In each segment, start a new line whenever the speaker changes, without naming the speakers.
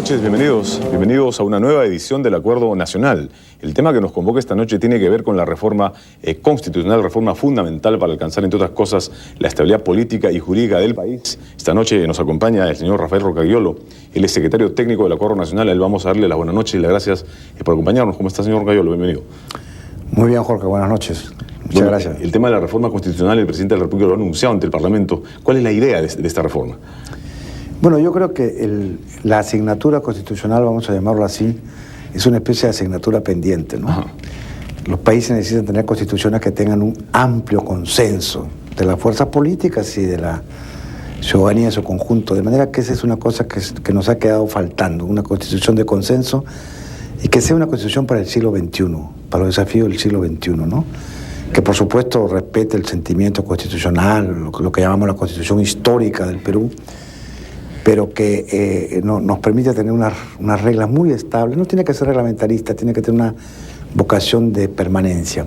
noches, bienvenidos a una nueva edición del Acuerdo Nacional. El tema que nos convoca esta noche tiene que ver con la reforma constitucional, reforma fundamental para alcanzar, entre otras cosas, la estabilidad política y jurídica del país. Esta noche nos acompaña el señor Rafael Rocayolo, él es secretario técnico del Acuerdo Nacional. A él vamos a darle las buenas noches y las gracias por acompañarnos. ¿Cómo está, señor Rocayolo? Bienvenido.
Muy bien, Jorge, buenas noches. Muchas gracias.
El tema de la reforma constitucional, el presidente de la República lo ha anunciado ante el Parlamento. ¿Cuál es la idea de esta reforma?
Bueno, yo creo que la asignatura constitucional, vamos a llamarlo así, es una especie de asignatura pendiente, ¿no? Ajá. Los países necesitan tener constituciones que tengan un amplio consenso de las fuerzas políticas y de la ciudadanía en su conjunto, de manera que esa es una cosa que nos ha quedado faltando, una constitución de consenso y que sea una constitución para el siglo XXI, para los desafíos del siglo XXI, ¿no? Que por supuesto respete el sentimiento constitucional, lo que llamamos la constitución histórica del Perú, pero que nos permite tener unas reglas muy estables. No tiene que ser reglamentarista, tiene que tener una vocación de permanencia.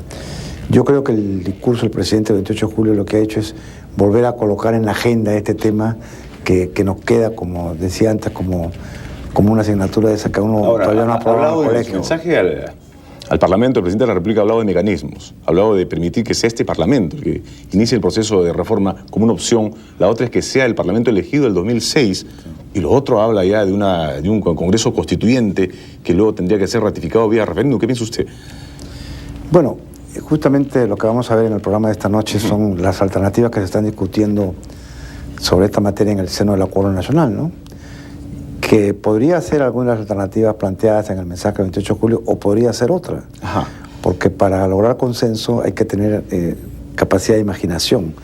Yo creo que el discurso del presidente del 28 de julio lo que ha hecho es volver a colocar en la agenda este tema que nos queda, como decía antes, como una asignatura de esa que uno todavía no ha aprobado en el colegio.
Mensaje al Parlamento, el presidente de la República ha hablado de mecanismos, ha hablado de permitir que sea este Parlamento el que inicie el proceso de reforma como una opción. La otra es que sea el Parlamento elegido del 2006, y lo otro habla ya de un Congreso Constituyente que luego tendría que ser ratificado vía referéndum. ¿Qué piensa usted?
Bueno, justamente lo que vamos a ver en el programa de esta noche son las alternativas que se están discutiendo sobre esta materia en el seno del Acuerdo Nacional, ¿no? Que podría ser alguna de las alternativas planteadas en el mensaje del 28 de julio o podría ser otra. Ajá. Porque para lograr consenso hay que tener capacidad de imaginación.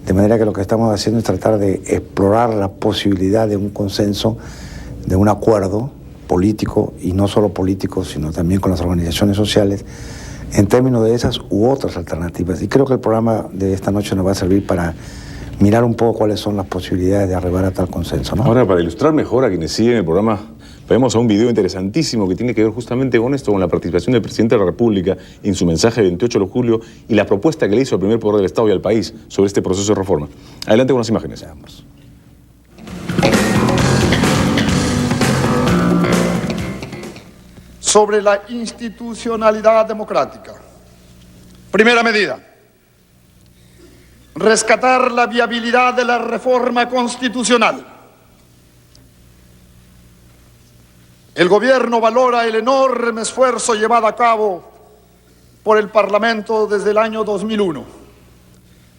De manera que lo que estamos haciendo es tratar de explorar la posibilidad de un consenso, de un acuerdo político, y no solo político, sino también con las organizaciones sociales, en términos de esas u otras alternativas. Y creo que el programa de esta noche nos va a servir para mirar un poco cuáles son las posibilidades de arribar a tal consenso, ¿no?
Ahora, para ilustrar mejor a quienes siguen el programa, vemos a un video interesantísimo que tiene que ver justamente con esto, con la participación del presidente de la República en su mensaje del 28 de julio y la propuesta que le hizo al primer poder del Estado y al país sobre este proceso de reforma. Adelante con las imágenes.
Veamos.
Sobre la institucionalidad democrática. Primera medida. Rescatar la viabilidad de la reforma constitucional. El gobierno valora el enorme esfuerzo llevado a cabo por el Parlamento desde el año 2001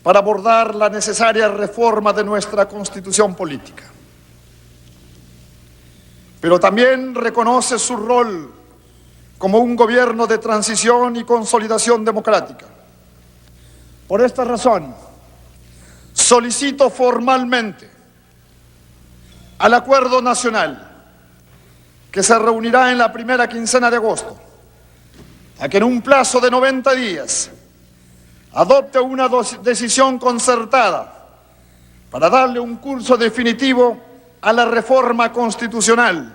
para abordar la necesaria reforma de nuestra Constitución política. Pero también reconoce su rol como un gobierno de transición y consolidación democrática. Por esta razón, solicito formalmente al Acuerdo Nacional, que se reunirá en la primera quincena de agosto, a que en un plazo de 90 días adopte una decisión concertada para darle un curso definitivo a la reforma constitucional.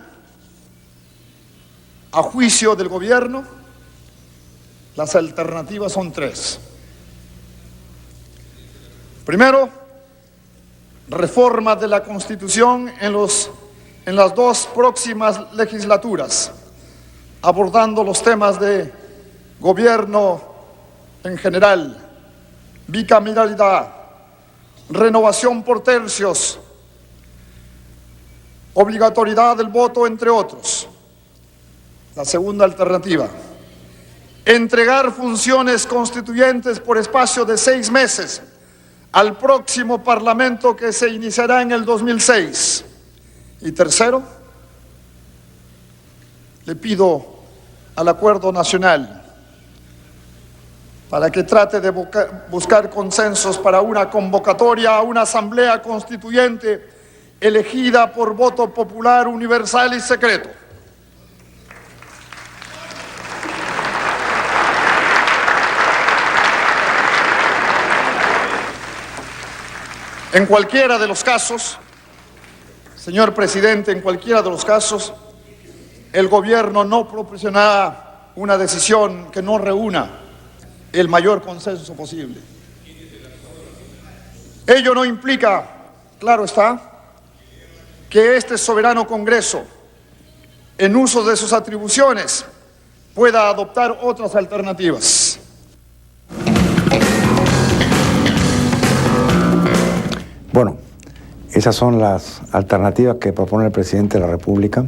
A juicio del gobierno, las alternativas son tres. Primero, reforma de la Constitución en las dos próximas legislaturas, abordando los temas de gobierno en general, bicameralidad, renovación por tercios, obligatoriedad del voto, entre otros. La segunda alternativa, entregar funciones constituyentes por espacio de 6 meses al próximo Parlamento que se iniciará en el 2006. Y tercero, le pido al Acuerdo Nacional para que trate de buscar consensos para una convocatoria a una asamblea constituyente elegida por voto popular universal y secreto. En cualquiera de los casos, señor presidente, en cualquiera de los casos, el gobierno no proporcionará una decisión que no reúna el mayor consenso posible. Ello no implica, claro está, que este soberano Congreso en uso de sus atribuciones, pueda adoptar otras alternativas.
Bueno, esas son las alternativas que propone el presidente de la República,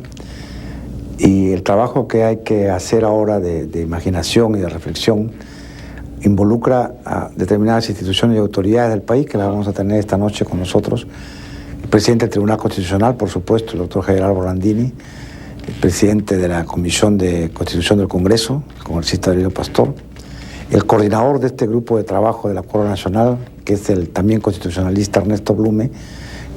y el trabajo que hay que hacer ahora de imaginación y de reflexión involucra a determinadas instituciones y autoridades del país, que las vamos a tener esta noche con nosotros. El presidente del Tribunal Constitucional, por supuesto, el doctor Javier Alba Orlandini, el presidente de la Comisión de Constitución del Congreso, el congresista Aurelio Pastor, el coordinador de este grupo de trabajo del Acuerdo Nacional, que es el también constitucionalista Ernesto Blume,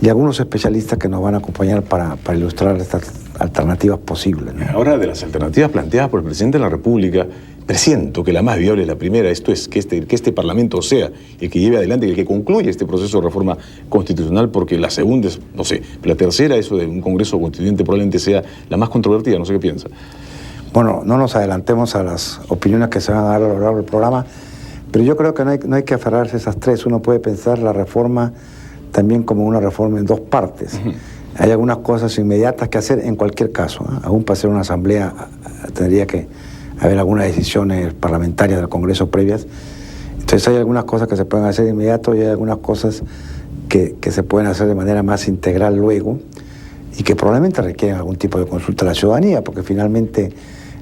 y algunos especialistas que nos van a acompañar para ilustrar estas alternativas posibles, ¿no?
Ahora, de las alternativas planteadas por el presidente de la República, presiento que la más viable es la primera, esto es, que este Parlamento sea el que lleve adelante y el que concluya este proceso de reforma constitucional, porque la segunda es, no sé, la tercera, eso de un Congreso Constituyente, probablemente sea la más controvertida, no sé qué piensa.
Bueno, no nos adelantemos a las opiniones que se van a dar a lo largo del programa, pero yo creo que no hay que aferrarse a esas tres. Uno puede pensar la reforma también como una reforma en dos partes. Hay algunas cosas inmediatas que hacer en cualquier caso, ¿eh? Aún para hacer una asamblea tendría que haber algunas decisiones parlamentarias del Congreso previas. Entonces hay algunas cosas que se pueden hacer de inmediato y hay algunas cosas que se pueden hacer de manera más integral luego, y que probablemente requieren algún tipo de consulta a la ciudadanía, porque finalmente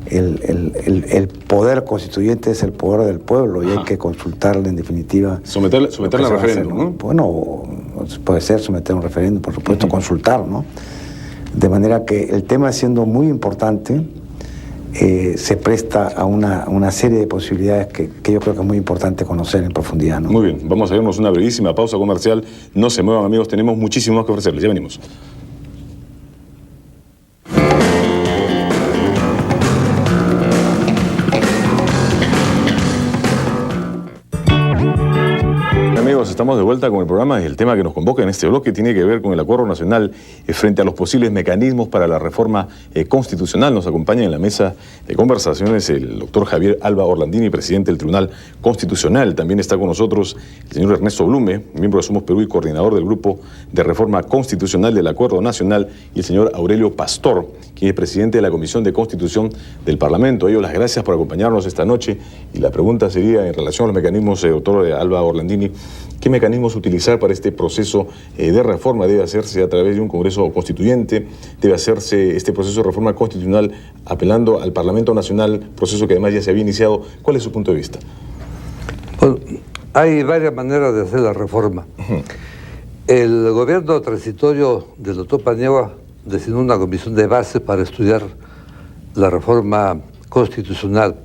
el poder constituyente es el poder del pueblo y hay que consultarle en definitiva.
Someterla a referéndum, ¿no?
Bueno, puede ser someter un referéndum, por supuesto, consultar, ¿no? De manera que el tema, siendo muy importante, se presta a una serie de posibilidades que yo creo que es muy importante conocer en profundidad, ¿no?
Muy bien, vamos a irnos una brevísima pausa comercial. No se muevan, amigos, tenemos muchísimo más que ofrecerles. Ya venimos. Estamos de vuelta con el programa y el tema que nos convoca en este bloque tiene que ver con el Acuerdo Nacional frente a los posibles mecanismos para la reforma constitucional. Nos acompaña en la mesa de conversaciones el doctor Javier Alba Orlandini, presidente del Tribunal Constitucional. También está con nosotros el señor Ernesto Blume, miembro de Somos Perú y coordinador del Grupo de Reforma Constitucional del Acuerdo Nacional, y el señor Aurelio Pastor, quien es presidente de la Comisión de Constitución del Parlamento. A ellos las gracias por acompañarnos esta noche, y la pregunta sería en relación a los mecanismos, doctor Alba Orlandini, ¿qué mecanismos utilizar para este proceso de reforma? ¿Debe hacerse a través de un Congreso Constituyente? ¿Debe hacerse este proceso de reforma constitucional apelando al Parlamento Nacional, proceso que además ya se había iniciado? ¿Cuál es su punto de vista?
Bueno, hay varias maneras de hacer la reforma. El gobierno transitorio del doctor Paniagua designó una comisión de base para estudiar la reforma constitucional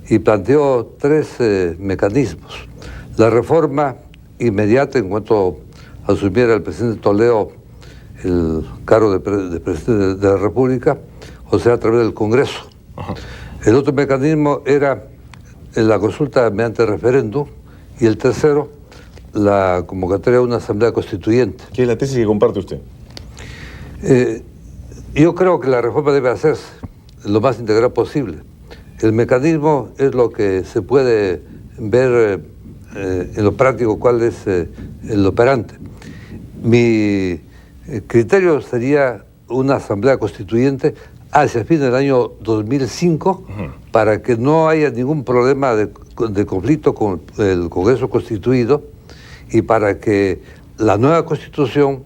y planteó tres mecanismos. La reforma inmediata, en cuanto asumiera el presidente Toledo el cargo de presidente de la República, o sea, a través del Congreso. El otro mecanismo era la consulta mediante referéndum, y el tercero, la convocatoria de una asamblea constituyente.
¿Qué es la tesis que comparte usted?
Yo creo que la reforma debe hacerse lo más integral posible. El mecanismo es lo que se puede ver en lo práctico, cuál es el operante. Mi criterio sería una asamblea constituyente hacia el fin del año 2005, para que no haya ningún problema de conflicto con el Congreso constituido y para que la nueva Constitución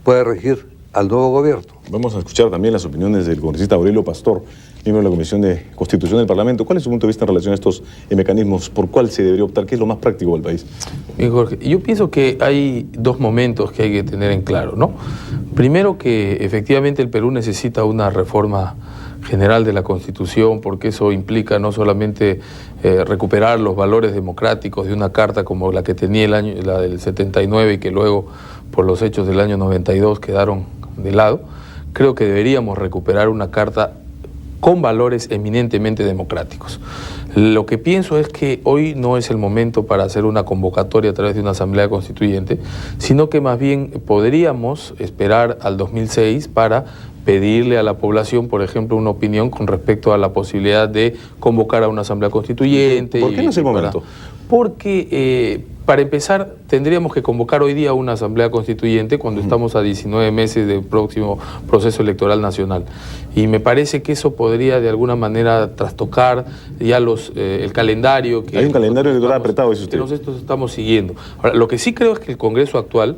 pueda regir al nuevo gobierno.
Vamos a escuchar también las opiniones del congresista Aurelio Pastor, miembro de la Comisión de Constitución del Parlamento. ¿Cuál es su punto de vista en relación a estos mecanismos? ¿Por cuál se debería optar? ¿Qué es lo más práctico del país?
Bien, Jorge, yo pienso que hay dos momentos que hay que tener en claro, ¿no? Primero, que efectivamente el Perú necesita una reforma general de la Constitución, porque eso implica no solamente recuperar los valores democráticos de una carta como la que tenía la del 79 y que luego por los hechos del año 92 quedaron de lado. Creo que deberíamos recuperar una carta con valores eminentemente democráticos. Lo que pienso es que hoy no es el momento para hacer una convocatoria a través de una asamblea constituyente, sino que más bien podríamos esperar al 2006 para pedirle a la población, por ejemplo, una opinión con respecto a la posibilidad de convocar a una asamblea constituyente.
¿Por qué no es el momento?
Porque, para empezar, tendríamos que convocar hoy día una asamblea constituyente cuando estamos a 19 meses del próximo proceso electoral nacional. Y me parece que eso podría de alguna manera trastocar ya el calendario.
Hay un calendario electoral apretado, dice usted.
Nosotros estamos siguiendo. Ahora, lo que sí creo es que el Congreso actual,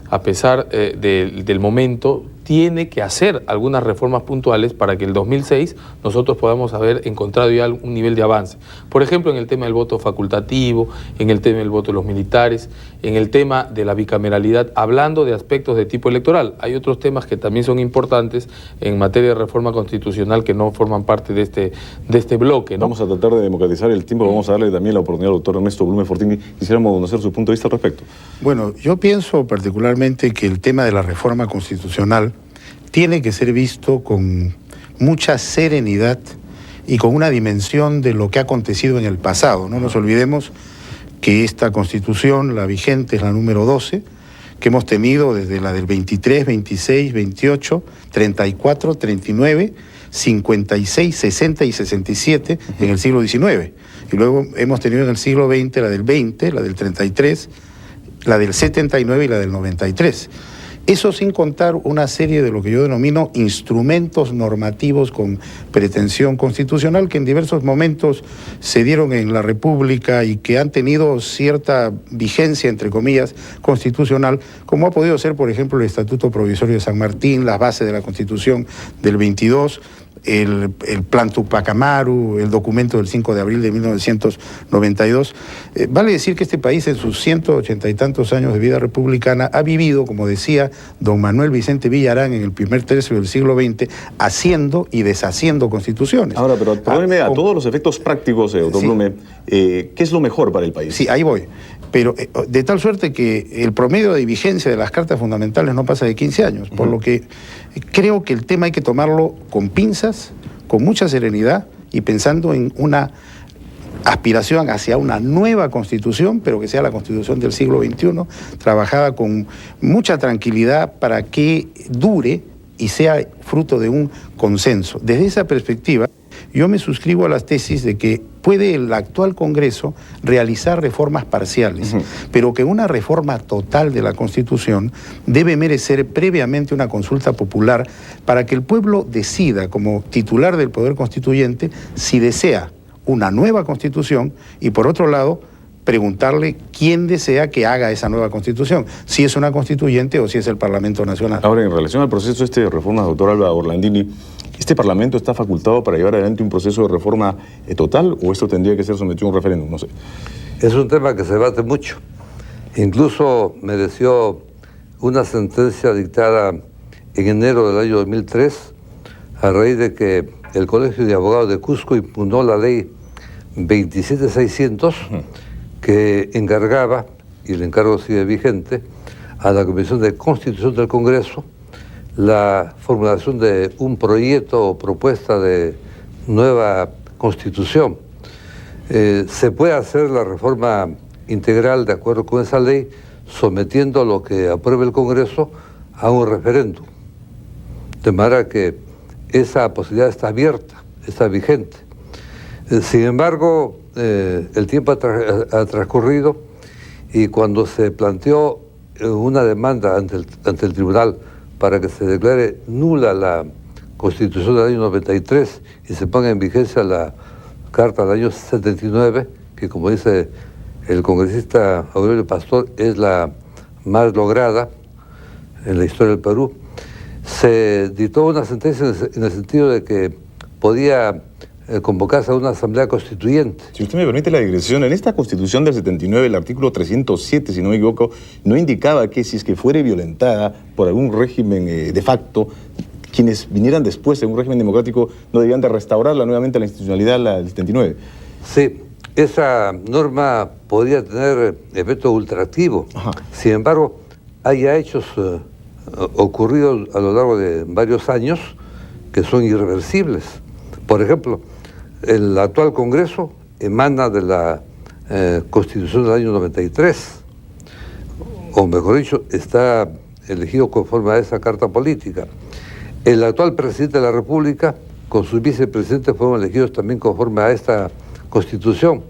a pesar del momento, tiene que hacer algunas reformas puntuales para que el 2006 nosotros podamos haber encontrado ya un nivel de avance. Por ejemplo, en el tema del voto facultativo, en el tema del voto de los militares, en el tema de la bicameralidad, hablando de aspectos de tipo electoral. Hay otros temas que también son importantes en materia de reforma constitucional que no forman parte de este bloque, ¿no?
Vamos a tratar de democratizar el tiempo, vamos a darle también la oportunidad al doctor Ernesto Blume Fortini. Quisiéramos conocer su punto de vista al respecto.
Bueno, yo pienso particularmente que el tema de la reforma constitucional tiene que ser visto con mucha serenidad y con una dimensión de lo que ha acontecido en el pasado. No nos olvidemos que esta Constitución, la vigente, es la número 12, que hemos tenido desde la del 23, 26, 28, 34, 39, 56, 60 y 67 en el siglo XIX. Y luego hemos tenido en el siglo XX la del 20, la del 33, la del 79 y la del 93. Eso sin contar una serie de lo que yo denomino instrumentos normativos con pretensión constitucional que en diversos momentos se dieron en la República y que han tenido cierta vigencia, entre comillas, constitucional, como ha podido ser, por ejemplo, el Estatuto Provisorio de San Martín, las bases de la Constitución del 22, el Plan Tupac Amaru, el documento del 5 de abril de 1992. Vale decir que este país en sus 180 y tantos años de vida republicana ha vivido, como decía don Manuel Vicente Villarán en el primer tercio del siglo XX, haciendo y deshaciendo constituciones.
Ahora, pero perdóneme, a todos los efectos prácticos, doctor Blume, ¿qué es lo mejor para el país?
Sí, ahí voy. Pero de tal suerte que el promedio de vigencia de las cartas fundamentales no pasa de 15 años, por lo que creo que el tema hay que tomarlo con pinzas, con mucha serenidad y pensando en una aspiración hacia una nueva constitución, pero que sea la constitución del siglo XXI, trabajada con mucha tranquilidad para que dure y sea fruto de un consenso. Desde esa perspectiva, yo me suscribo a las tesis de que puede el actual Congreso realizar reformas parciales, pero que una reforma total de la Constitución debe merecer previamente una consulta popular para que el pueblo decida, como titular del Poder Constituyente, si desea una nueva Constitución y, por otro lado, preguntarle quién desea que haga esa nueva Constitución, si es una constituyente o si es el Parlamento Nacional.
Ahora, en relación al proceso de reformas, doctor Alba Orlandini, ¿este Parlamento está facultado para llevar adelante un proceso de reforma total o esto tendría que ser sometido a un referéndum? No sé.
Es un tema que se debate mucho. Incluso mereció una sentencia dictada en enero del año 2003 a raíz de que el Colegio de Abogados de Cusco impugnó la ley 27600 que encargaba, y el encargo sigue vigente, a la Comisión de Constitución del Congreso la formulación de un proyecto o propuesta de nueva Constitución. Se puede hacer la reforma integral de acuerdo con esa ley, sometiendo lo que apruebe el Congreso a un referéndum. De manera que esa posibilidad está abierta, está vigente. Sin embargo, el tiempo ha transcurrido y cuando se planteó una demanda ante el tribunal para que se declare nula la Constitución del año 93 y se ponga en vigencia la Carta del año 79, que como dice el congresista Aurelio Pastor es la más lograda en la historia del Perú, se dictó una sentencia en el sentido de que podía convocarse a una asamblea constituyente.
Si usted me permite la digresión, en esta Constitución del 79, el artículo 307, si no me equivoco, no indicaba que si es que fuere violentada por algún régimen de facto, quienes vinieran después en un régimen democrático no debían de restaurarla nuevamente la institucionalidad del 79.
Sí, esa norma podría tener efecto ultraactivo. Sin embargo, hay hechos ocurridos a lo largo de varios años que son irreversibles. Por ejemplo, el actual Congreso emana de la Constitución del año 93, o mejor dicho, está elegido conforme a esa carta política. El actual presidente de la República, con sus vicepresidentes, fueron elegidos también conforme a esta Constitución.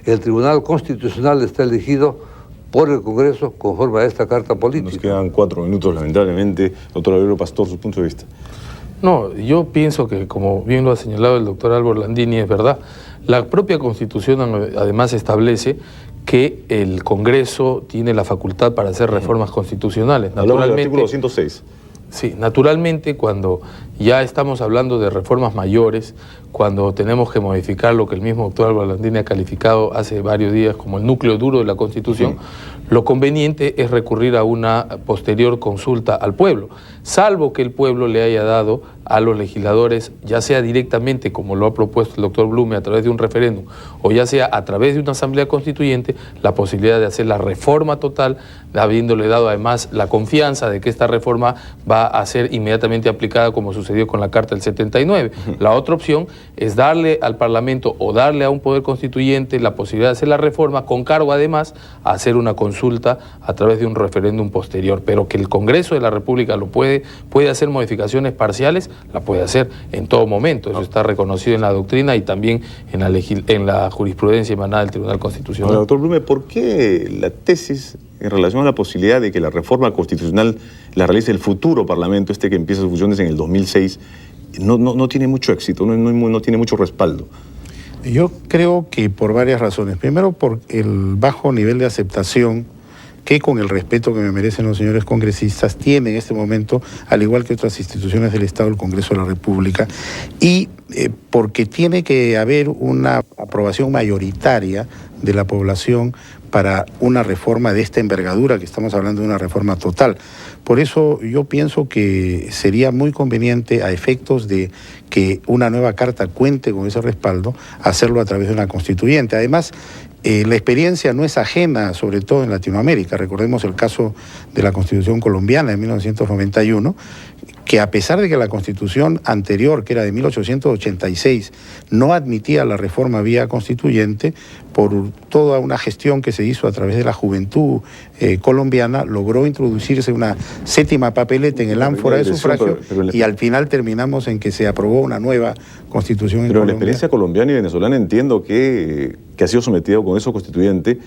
El Tribunal Constitucional está elegido por el Congreso conforme a esta Carta Política.
Nos quedan 4 minutos, lamentablemente. Doctor Aurelio Pastor, su punto de vista.
No, yo pienso que, como bien lo ha señalado el doctor Álvaro Landini, es verdad. La propia Constitución además establece que el Congreso tiene la facultad para hacer reformas constitucionales.
Hablamos del artículo 206.
Sí, naturalmente cuando ya estamos hablando de reformas mayores, cuando tenemos que modificar lo que el mismo doctor Álvaro Landini ha calificado hace varios días como el núcleo duro de la Constitución, lo conveniente es recurrir a una posterior consulta al pueblo, salvo que el pueblo le haya dado a los legisladores, ya sea directamente, como lo ha propuesto el doctor Blume, a través de un referéndum, o ya sea a través de una asamblea constituyente, la posibilidad de hacer la reforma total, habiéndole dado además la confianza de que esta reforma va a ser inmediatamente aplicada, como sucedió con la Carta del 79. La otra opción es darle al Parlamento o darle a un poder constituyente la posibilidad de hacer la reforma, con cargo además a hacer una consulta a través de un referéndum posterior, pero que el Congreso de la República lo puede hacer modificaciones parciales, la puede hacer en todo momento. Eso está reconocido en la doctrina y también en la jurisprudencia emanada del Tribunal Constitucional.
Ahora, doctor Blume, ¿por qué la tesis en relación a la posibilidad de que la reforma constitucional la realice el futuro Parlamento, que empieza sus funciones en el 2006, no tiene mucho éxito, no tiene mucho respaldo?
Yo creo que por varias razones. Primero, por el bajo nivel de aceptación que, con el respeto que me merecen los señores congresistas, tiene en este momento, al igual que otras instituciones del Estado, el Congreso de la República, y porque tiene que haber una aprobación mayoritaria de la población para una reforma de esta envergadura, que estamos hablando de una reforma total. Por eso yo pienso que sería muy conveniente, a efectos de que una nueva carta cuente con ese respaldo, hacerlo a través de una constituyente. Además, la experiencia no es ajena, sobre todo en Latinoamérica. Recordemos el caso de la Constitución colombiana de 1991, que a pesar de que la Constitución anterior, que era de 1886, no admitía la reforma vía constituyente, por toda una gestión que se hizo a través de la juventud colombiana, logró introducirse una séptima papeleta en el ánfora de sufragio, y al final terminamos en que se aprobó una nueva Constitución en Colombia.
Pero en la experiencia colombiana y venezolana entiendo que ha sido sometido con eso constituyente,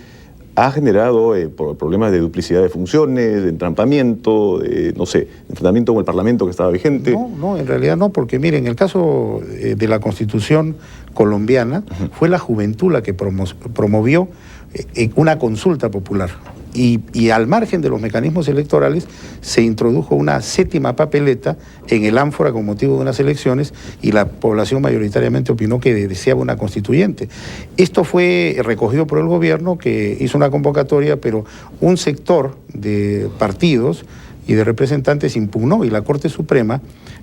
ha generado problemas de duplicidad de funciones, de entrampamiento, enfrentamiento con el Parlamento que estaba vigente.
No, en realidad no, porque miren, en el caso de la Constitución colombiana, fue la juventud la que promovió una consulta popular. Y al margen de los mecanismos electorales se introdujo una séptima papeleta en el ánfora con motivo de unas elecciones, y la población mayoritariamente opinó que deseaba una constituyente. Esto fue recogido por el gobierno, que hizo una convocatoria, pero un sector de partidos y de representantes impugnó, y la Corte Suprema,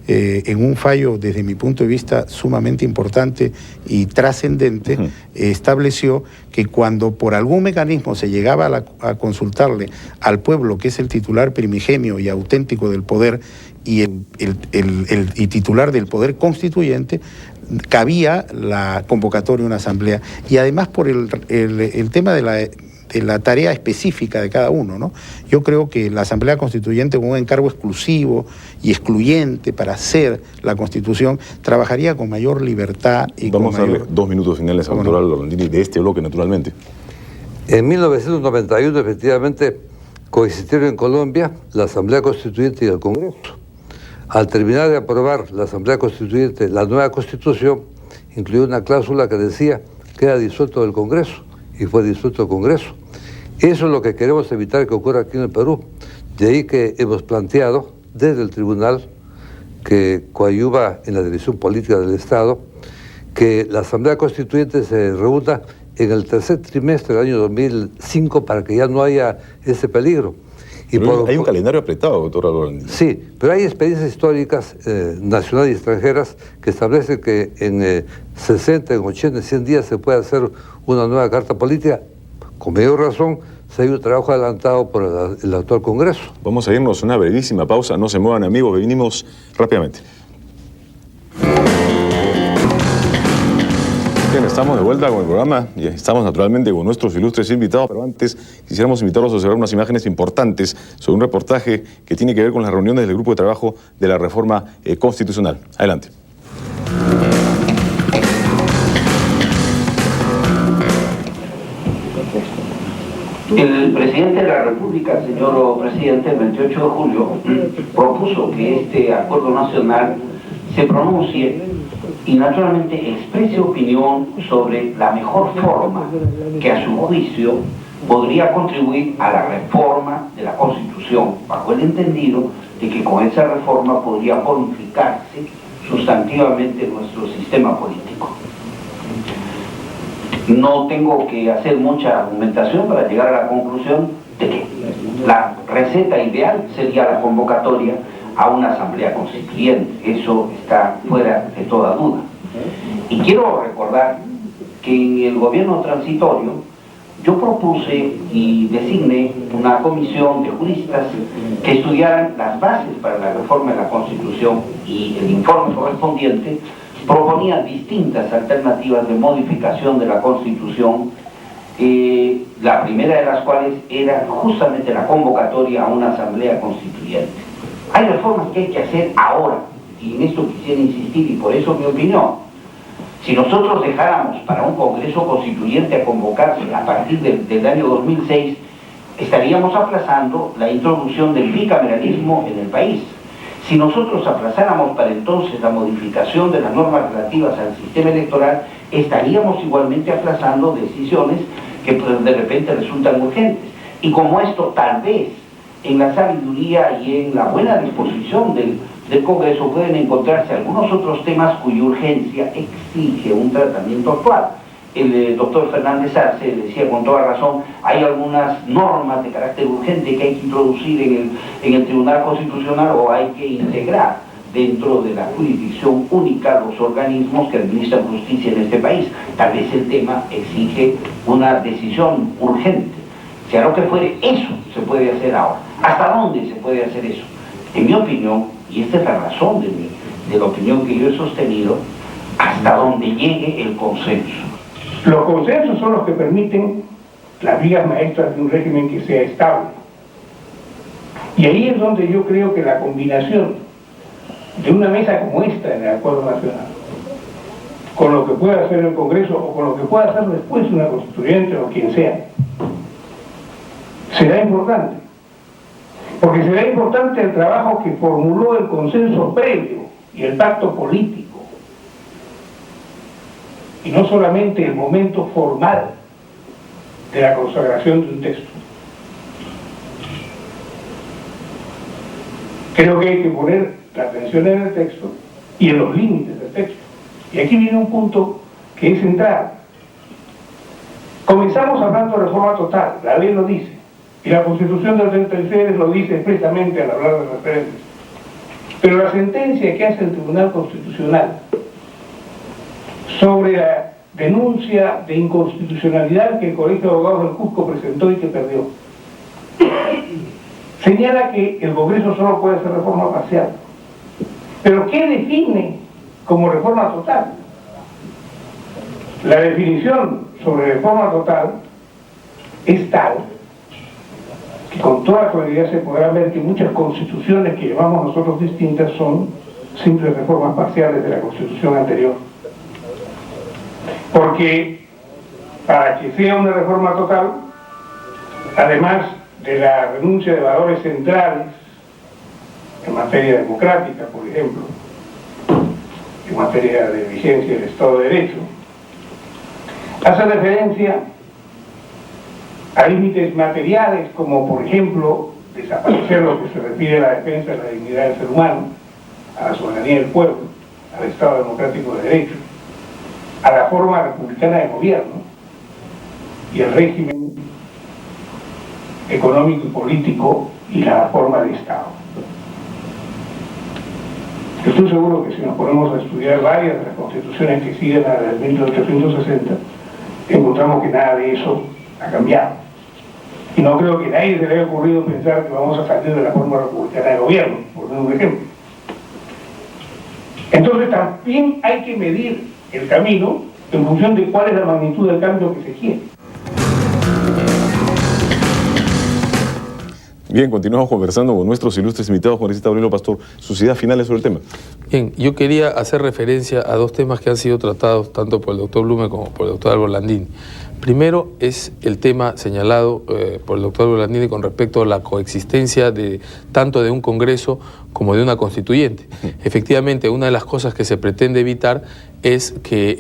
en un fallo desde mi punto de vista sumamente importante y trascendente, estableció que cuando por algún mecanismo se llegaba a consultarle al pueblo, que es el titular primigenio y auténtico del poder, y el titular del poder constituyente, cabía la convocatoria de una asamblea. Y además por el tema de la tarea específica de cada uno, ¿no? Yo creo que la Asamblea Constituyente, con un encargo exclusivo y excluyente para hacer la Constitución, trabajaría con mayor libertad y
Vamos
con
a darle 2 minutos finales al doctor Álvaro Landini de este bloque, naturalmente.
En 1991, efectivamente, coexistieron en Colombia la Asamblea Constituyente y el Congreso. Al terminar de aprobar la Asamblea Constituyente la nueva Constitución, incluyó una cláusula que decía que era disuelto del Congreso, y fue disuelto el Congreso. Eso es lo que queremos evitar que ocurra aquí en el Perú. De ahí que hemos planteado desde el tribunal, que coadyuva en la dirección política del Estado, que la Asamblea Constituyente se reúna en el tercer trimestre del año 2005 para que ya no haya ese peligro.
Y hay un calendario apretado, doctor Álvaro Landini.
Sí, pero hay experiencias históricas nacionales y extranjeras que establecen que en 60, en 80, 100 días se puede hacer una nueva carta política. Con mayor razón, se ha un trabajo adelantado por el actual Congreso.
Vamos a irnos a una brevísima pausa. No se muevan, amigos, venimos rápidamente. Bien, estamos de vuelta con el programa y estamos naturalmente con nuestros ilustres invitados, pero antes quisiéramos invitarlos a observar unas imágenes importantes sobre un reportaje que tiene que ver con las reuniones del grupo de trabajo de la reforma constitucional. Adelante.
El presidente de la República, señor presidente, el 28 de julio, propuso que este acuerdo nacional se pronuncie y naturalmente exprese opinión sobre la mejor forma que a su juicio podría contribuir a la reforma de la Constitución, bajo el entendido de que con esa reforma podría bonificarse sustantivamente nuestro sistema político. No tengo que hacer mucha argumentación para llegar a la conclusión de que la receta ideal sería la convocatoria a una asamblea constituyente. Eso está fuera de toda duda. Y quiero recordar que en el gobierno transitorio yo propuse y designé una comisión de juristas que estudiaran las bases para la reforma de la Constitución, y el informe correspondiente proponía distintas alternativas de modificación de la Constitución, la primera de las cuales era justamente la convocatoria a una asamblea constituyente. Hay reformas que hay que hacer ahora, y en esto quisiera insistir, y por eso mi opinión. Si nosotros dejáramos para un Congreso Constituyente a convocarse a partir del año 2006, estaríamos aplazando la introducción del bicameralismo en el país. Si nosotros aplazáramos para entonces la modificación de las normas relativas al sistema electoral, estaríamos igualmente aplazando decisiones que de repente resultan urgentes. Y como esto tal vez en la sabiduría y en la buena disposición del Congreso pueden encontrarse algunos otros temas cuya urgencia exige un tratamiento actual. El doctor Fernández Arce decía con toda razón, hay algunas normas de carácter urgente que hay que introducir en el Tribunal Constitucional, o hay que integrar dentro de la jurisdicción única los organismos que administran justicia en este país. Tal vez el tema exige una decisión urgente. Sea lo que fuere, eso se puede hacer ahora. ¿Hasta dónde se puede hacer eso? En mi opinión, y esta es la razón de la opinión que yo he sostenido, hasta donde llegue el consenso.
Los consensos son los que permiten las vigas maestras de un régimen que sea estable. Y ahí es donde yo creo que la combinación de una mesa como esta en el Acuerdo Nacional, con lo que pueda hacer el Congreso o con lo que pueda hacer después una constituyente o quien sea, será importante. Porque será importante el trabajo que formuló el consenso previo y el pacto político. Y no solamente el momento formal de la consagración de un texto. Creo que hay que poner la atención en el texto y en los límites del texto. Y aquí viene un punto que es central. Comenzamos hablando de reforma total, la ley lo dice, y la Constitución del 36 lo dice expresamente al hablar de referentes. Pero la sentencia que hace el Tribunal Constitucional sobre la denuncia de inconstitucionalidad que el Colegio de Abogados del Cusco presentó y que perdió, señala que el Congreso solo puede hacer reforma parcial. ¿Pero qué define como reforma total? La definición sobre reforma total es tal que con toda claridad se podrá ver que muchas constituciones que llamamos nosotros distintas son simples reformas parciales de la Constitución anterior. Porque para que sea una reforma total, además de la renuncia de valores centrales en materia democrática, por ejemplo, en materia de vigencia del Estado de Derecho, hace referencia a límites materiales como, por ejemplo, desaparecer lo que se refiere a la defensa de la dignidad del ser humano, a la soberanía del pueblo, al Estado democrático de Derecho, a la forma republicana de gobierno y el régimen económico y político y la forma de Estado. Estoy seguro que si nos ponemos a estudiar varias de las constituciones que siguen a la de 1860, encontramos que nada de eso ha cambiado. Y no creo que a nadie se le haya ocurrido pensar que vamos a salir de la forma republicana de gobierno, por dar un ejemplo. Entonces también hay que medir el camino en función de cuál es la magnitud del cambio que se quiere.
Bien, continuamos conversando con nuestros ilustres invitados, congresista Aurelio Pastor. Sus ideas finales sobre el tema.
Bien, yo quería hacer referencia a dos temas que han sido tratados tanto por el doctor Blume como por el doctor Álvaro Landini. Primero es el tema señalado por el doctor Álvaro Landini con respecto a la coexistencia tanto de un Congreso como de una constituyente. Efectivamente, una de las cosas que se pretende evitar es que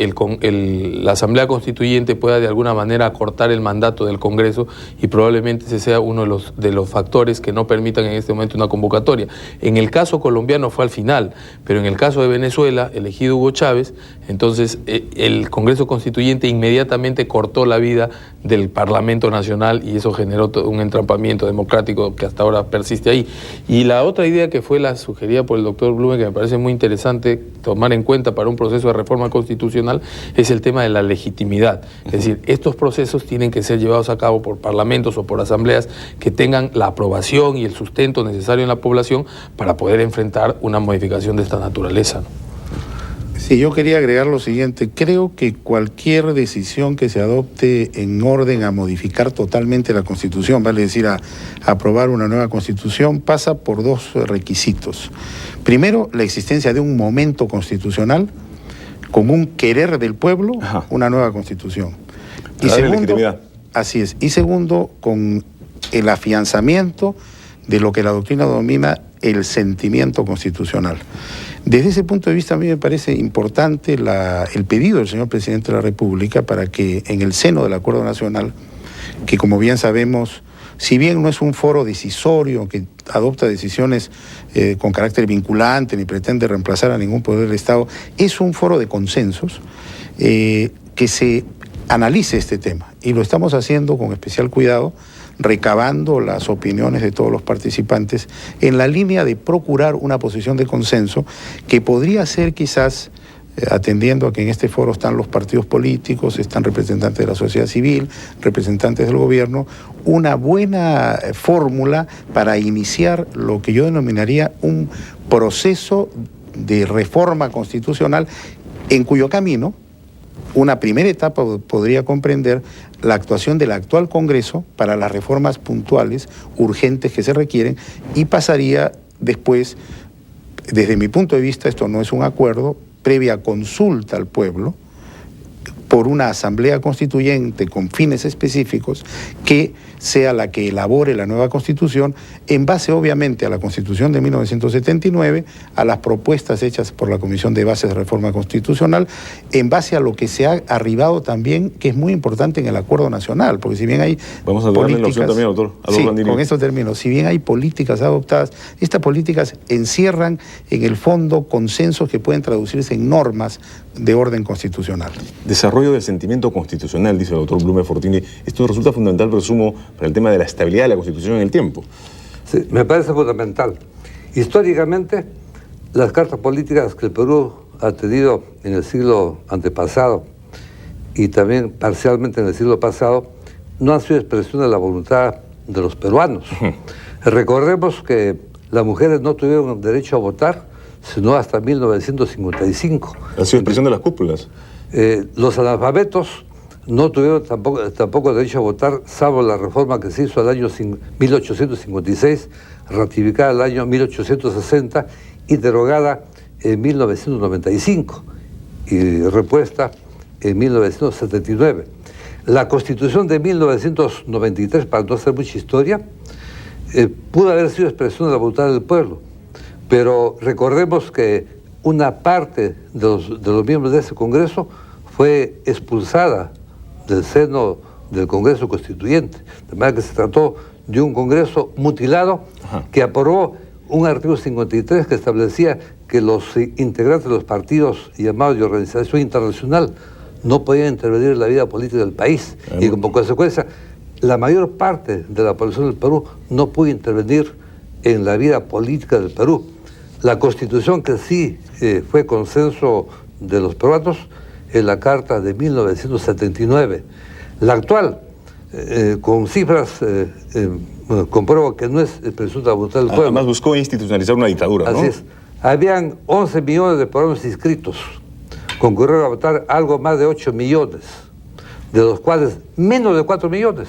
la Asamblea Constituyente pueda de alguna manera acortar el mandato del Congreso y probablemente ese sea uno de los factores que no permitan en este momento una convocatoria. En el caso colombiano fue al final, pero en el caso de Venezuela, elegido Hugo Chávez, entonces el Congreso Constituyente inmediatamente cortó la vida del Parlamento Nacional y eso generó un entrampamiento democrático que hasta ahora persiste ahí. Y la otra idea que fue la sugerida por el doctor Blume, que me parece muy interesante tomar en cuenta para un proceso de reforma constitucional, es el tema de la legitimidad. Es decir, estos procesos tienen que ser llevados a cabo por parlamentos o por asambleas que tengan la aprobación y el sustento necesario en la población para poder enfrentar una modificación de esta naturaleza, ¿no?
Sí, yo quería agregar lo siguiente. Creo que cualquier decisión que se adopte en orden a modificar totalmente la Constitución, vale decir, a aprobar una nueva Constitución, pasa por dos requisitos. Primero, la existencia de un momento constitucional con un querer del pueblo, una nueva Constitución. Y segundo, así es. Y segundo, con el afianzamiento de lo que la doctrina denomina el sentimiento constitucional. Desde ese punto de vista a mí me parece importante el pedido del señor Presidente de la República para que en el seno del Acuerdo Nacional, que como bien sabemos, si bien no es un foro decisorio que adopta decisiones con carácter vinculante ni pretende reemplazar a ningún poder del Estado, es un foro de consensos que se analice este tema. Y lo estamos haciendo con especial cuidado, recabando las opiniones de todos los participantes en la línea de procurar una posición de consenso que podría ser quizás, atendiendo a que en este foro están los partidos políticos, están representantes de la sociedad civil, representantes del gobierno, una buena fórmula para iniciar lo que yo denominaría un proceso de reforma constitucional en cuyo camino una primera etapa podría comprender la actuación del actual Congreso para las reformas puntuales, urgentes que se requieren, y pasaría después, desde mi punto de vista, esto no es un acuerdo, previa consulta al pueblo, por una asamblea constituyente con fines específicos que sea la que elabore la nueva Constitución en base obviamente a la Constitución de 1979, a las propuestas hechas por la Comisión de Bases de Reforma Constitucional, en base a lo que se ha arribado también, que es muy importante en el Acuerdo Nacional, porque si bien hay
vamos a darle la opción también, doctor.
Sí, con esto termino. Si bien hay políticas adoptadas, estas políticas encierran en el fondo consensos que pueden traducirse en normas de orden constitucional.
Desarrollo del sentimiento constitucional, dice el doctor Blume Fortini. Esto resulta fundamental, presumo, para el tema de la estabilidad de la Constitución en el tiempo.
Sí, me parece fundamental. Históricamente, las cartas políticas que el Perú ha tenido en el siglo antepasado y también parcialmente en el siglo pasado no han sido expresión de la voluntad de los peruanos. Recordemos que las mujeres no tuvieron derecho a votar sino hasta 1955.
Ha sido expresión de las cúpulas.
Los analfabetos no tuvieron tampoco derecho a votar, salvo la reforma que se hizo al año 1856, ratificada el año 1860 y derogada en 1995 y repuesta en 1979. La Constitución de 1993, para no hacer mucha historia, pudo haber sido expresión de la voluntad del pueblo, pero recordemos que una parte de los miembros de ese Congreso fue expulsada del seno del Congreso Constituyente, de manera que se trató de un Congreso mutilado que aprobó un artículo 53 que establecía que los integrantes de los partidos llamados de organización internacional no podían intervenir en la vida política del país y como consecuencia la mayor parte de la población del Perú no pudo intervenir en la vida política del Perú. La Constitución que sí fue consenso de los peruanos es la Carta de 1979. La actual, con cifras, compruebo que no es expresión de la voluntad del pueblo.
Además buscó institucionalizar una dictadura, ¿no?
Así es. Habían 11 millones de peruanos inscritos, concurrieron a votar algo más de 8 millones, de los cuales menos de 4 millones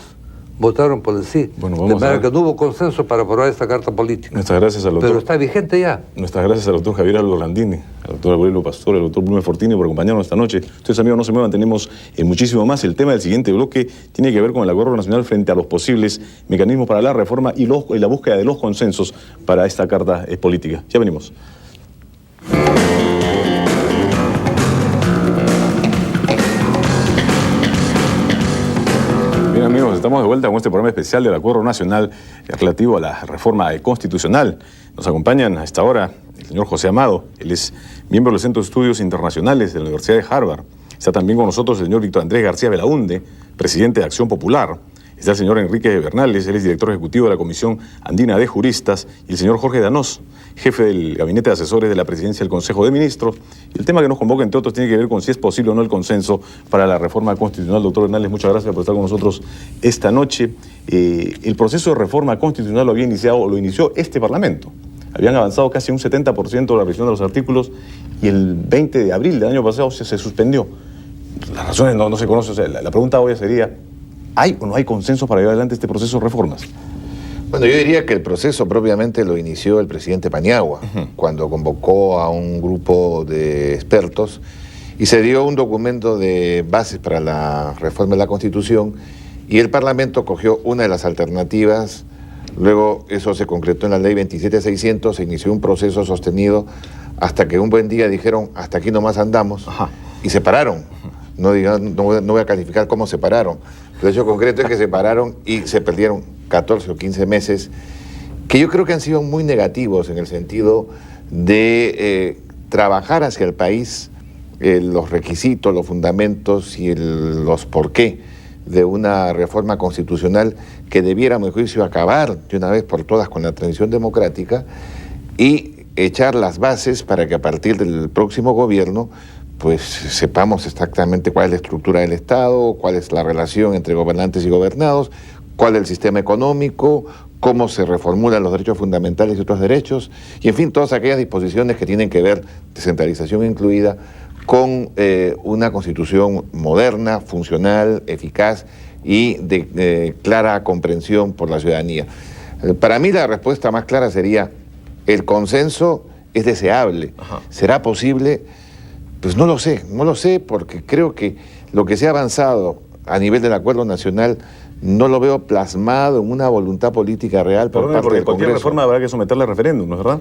votaron por el sí.
Bueno,
de manera que no hubo consenso para aprobar esta carta política.
Nuestras gracias al doctor.
Pero está vigente ya.
Nuestras gracias al doctor Javier Aldo Landini, al doctor Aurelio Pastor, al doctor Blume Fortini por acompañarnos esta noche. Ustedes, amigos, no se muevan, tenemos muchísimo más. El tema del siguiente bloque tiene que ver con el acuerdo nacional frente a los posibles mecanismos para la reforma y la búsqueda de los consensos para esta carta política. Ya venimos. Bien, amigos, estamos de vuelta con este programa especial del Acuerdo Nacional relativo a la reforma constitucional. Nos acompañan a esta hora el señor José Amado. Él es miembro del Centro de Estudios Internacionales de la Universidad de Harvard. Está también con nosotros el señor Víctor Andrés García Belaunde, presidente de Acción Popular. Está el señor Enrique Bernales, él es director ejecutivo de la Comisión Andina de Juristas, y el señor Jorge Danós, jefe del Gabinete de Asesores de la Presidencia del Consejo de Ministros. Y el tema que nos convoca, entre otros, tiene que ver con si es posible o no el consenso para la reforma constitucional. Doctor Bernales, muchas gracias por estar con nosotros esta noche. El proceso de reforma constitucional lo inició este Parlamento. Habían avanzado casi un 70% de la revisión de los artículos y el 20 de abril del año pasado se suspendió. Las razones no se conocen. O sea, la pregunta obvia sería: ¿hay o no hay consenso para llevar adelante este proceso de reformas?
Bueno, yo diría que el proceso propiamente lo inició el presidente Paniagua, cuando convocó a un grupo de expertos y se dio un documento de bases para la reforma de la Constitución, y el Parlamento cogió una de las alternativas. Luego eso se concretó en la ley 27600, se inició un proceso sostenido hasta que un buen día dijeron: hasta aquí nomás andamos, y se pararon. No voy a calificar cómo se pararon. El hecho concreto es que se pararon y se perdieron 14 o 15 meses, que yo creo que han sido muy negativos en el sentido de trabajar hacia el país los requisitos, los fundamentos y los por qué de una reforma constitucional que debiera, a mi juicio, acabar de una vez por todas con la transición democrática y echar las bases para que a partir del próximo gobierno pues sepamos exactamente cuál es la estructura del Estado, cuál es la relación entre gobernantes y gobernados, cuál es el sistema económico, cómo se reformulan los derechos fundamentales y otros derechos, y en fin, todas aquellas disposiciones que tienen que ver, descentralización incluida, con una constitución moderna, funcional, eficaz y de clara comprensión por la ciudadanía. Para mí la respuesta más clara sería: el consenso es deseable. ¿Será posible? Pues no lo sé, porque creo que lo que se ha avanzado a nivel del acuerdo nacional no lo veo plasmado en una voluntad política real por parte del Congreso.
Cualquier reforma habrá que someterla a referéndum, ¿no es verdad?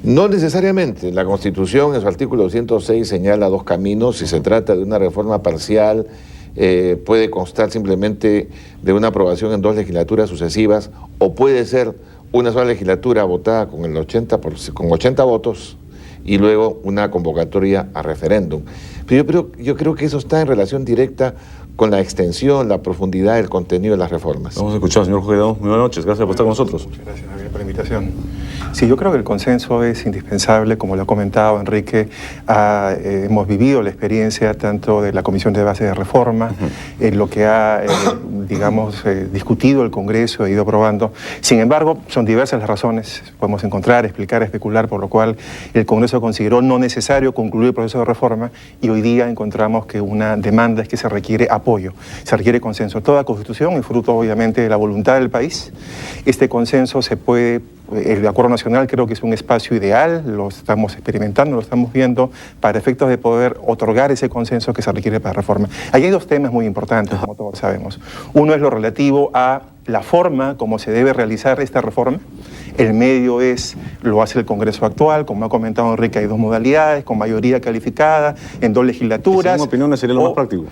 No necesariamente. La Constitución, en su artículo 206, señala dos caminos. Si se trata de una reforma parcial, puede constar simplemente de una aprobación en 2 legislaturas sucesivas, o puede ser una sola legislatura votada con 80 votos, y luego una convocatoria a referéndum. Pero yo creo que eso está en relación directa con la extensión, la profundidad, el contenido de las reformas.
Vamos a escuchar al señor Jorge Danós. Muy buenas noches, gracias por estar con nosotros.
Muchas gracias, Javier, por la invitación. Sí, yo creo que el consenso es indispensable, como lo ha comentado Enrique. Hemos vivido la experiencia tanto de la Comisión de Base de Reforma, en lo que ha, discutido el Congreso, ha ido aprobando. Sin embargo, son diversas las razones, podemos encontrar, explicar, especular, por lo cual el Congreso consideró no necesario concluir el proceso de reforma, y hoy día encontramos que una demanda es que se requiere apoyo, se requiere consenso. Toda constitución es fruto, obviamente, de la voluntad del país. Este consenso se puede... El Acuerdo Nacional creo que es un espacio ideal, lo estamos experimentando, lo estamos viendo, para efectos de poder otorgar ese consenso que se requiere para la reforma. Ahí hay 2 temas muy importantes, como todos sabemos. Uno es lo relativo a la forma como se debe realizar esta reforma. El medio lo hace el Congreso actual, como ha comentado Enrique, hay 2 modalidades, con mayoría calificada, en 2 legislaturas.
En mi opinión, sería lo más práctico.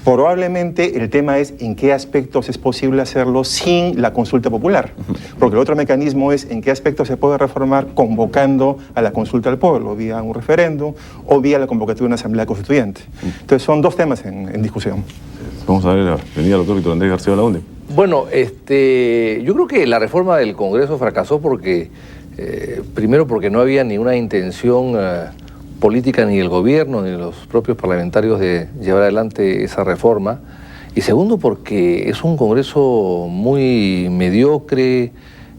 Probablemente el tema es en qué aspectos es posible hacerlo sin la consulta popular, porque el otro mecanismo es en qué aspectos se puede reformar convocando a la consulta al pueblo, vía un referéndum o vía la convocatoria de una asamblea constituyente. Entonces son 2 temas en discusión.
Vamos a ver la venida al doctor Víctor Andrés García Belaunde.
Bueno, yo creo que la reforma del Congreso fracasó porque, primero porque no había ninguna intención política ni del gobierno ni de los propios parlamentarios de llevar adelante esa reforma, y segundo porque es un Congreso muy mediocre,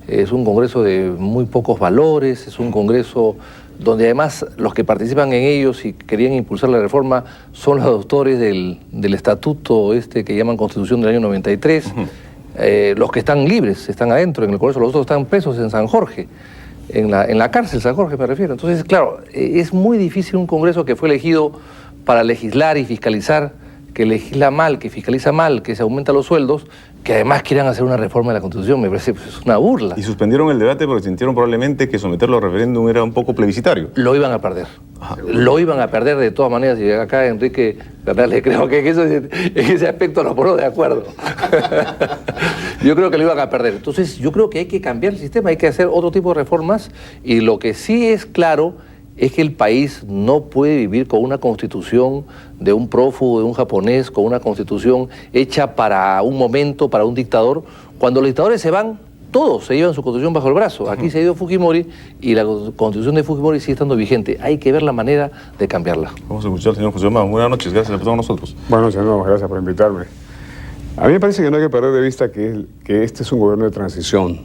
es un Congreso de muy pocos valores, es un Congreso donde además los que participan en ellos y querían impulsar la reforma son los autores del estatuto que llaman Constitución del año 93, los que están libres, están adentro en el Congreso, los otros están presos en San Jorge, en la cárcel San Jorge me refiero. Entonces, claro, es muy difícil un Congreso que fue elegido para legislar y fiscalizar, que legisla mal, que fiscaliza mal, que se aumenta los sueldos, que además quieran hacer una reforma de la Constitución. Me parece pues, una burla.
Y suspendieron el debate porque sintieron probablemente que someterlo a referéndum era un poco plebiscitario.
Lo iban a perder. Ajá. Lo iban a perder de todas maneras. Y acá Enrique Bernales creo que eso, en ese aspecto nos ponemos de acuerdo. Yo creo que lo iban a perder. Entonces yo creo que hay que cambiar el sistema, hay que hacer otro tipo de reformas. Y lo que sí es claro es que el país no puede vivir con una constitución de un prófugo, de un japonés, con una constitución hecha para un momento, para un dictador. Cuando los dictadores se van, todos se llevan su constitución bajo el brazo. Aquí se ha ido Fujimori y la constitución de Fujimori sigue estando vigente. Hay que ver la manera de cambiarla.
Vamos a escuchar al señor José Omar. Buenas noches, gracias por estar con nosotros.
Bueno, señor, gracias por invitarme. A mí me parece que no hay que perder de vista que este es un gobierno de transición.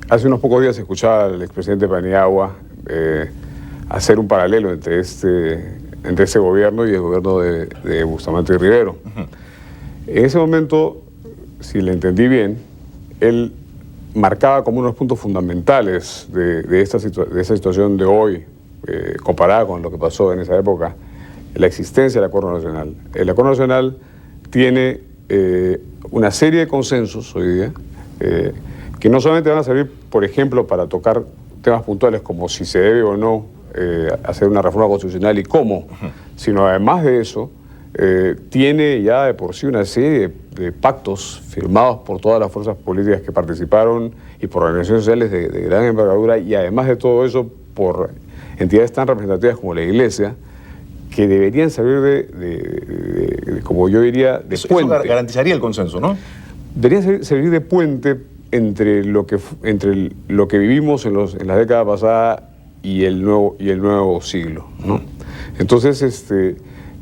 Hace unos pocos días escuchaba al expresidente Paniagua hacer un paralelo entre este gobierno y el gobierno de Bustamante y Rivero. En ese momento, si le entendí bien, él marcaba como unos puntos fundamentales de esta situación de hoy, comparada con lo que pasó en esa época, la existencia del Acuerdo Nacional. El Acuerdo Nacional tiene una serie de consensos hoy día que no solamente van a servir, por ejemplo, para tocar temas puntuales como si se debe o no hacer una reforma constitucional y cómo, sino además de eso, tiene ya de por sí una serie de pactos firmados por todas las fuerzas políticas que participaron y por organizaciones sociales de gran envergadura, y además de todo eso por entidades tan representativas como la Iglesia, que deberían servir como yo diría, de puente.
Eso garantizaría el consenso, ¿no?
Debería servir de puente entre lo que vivimos en las décadas pasadas y el nuevo siglo, ¿no? Entonces,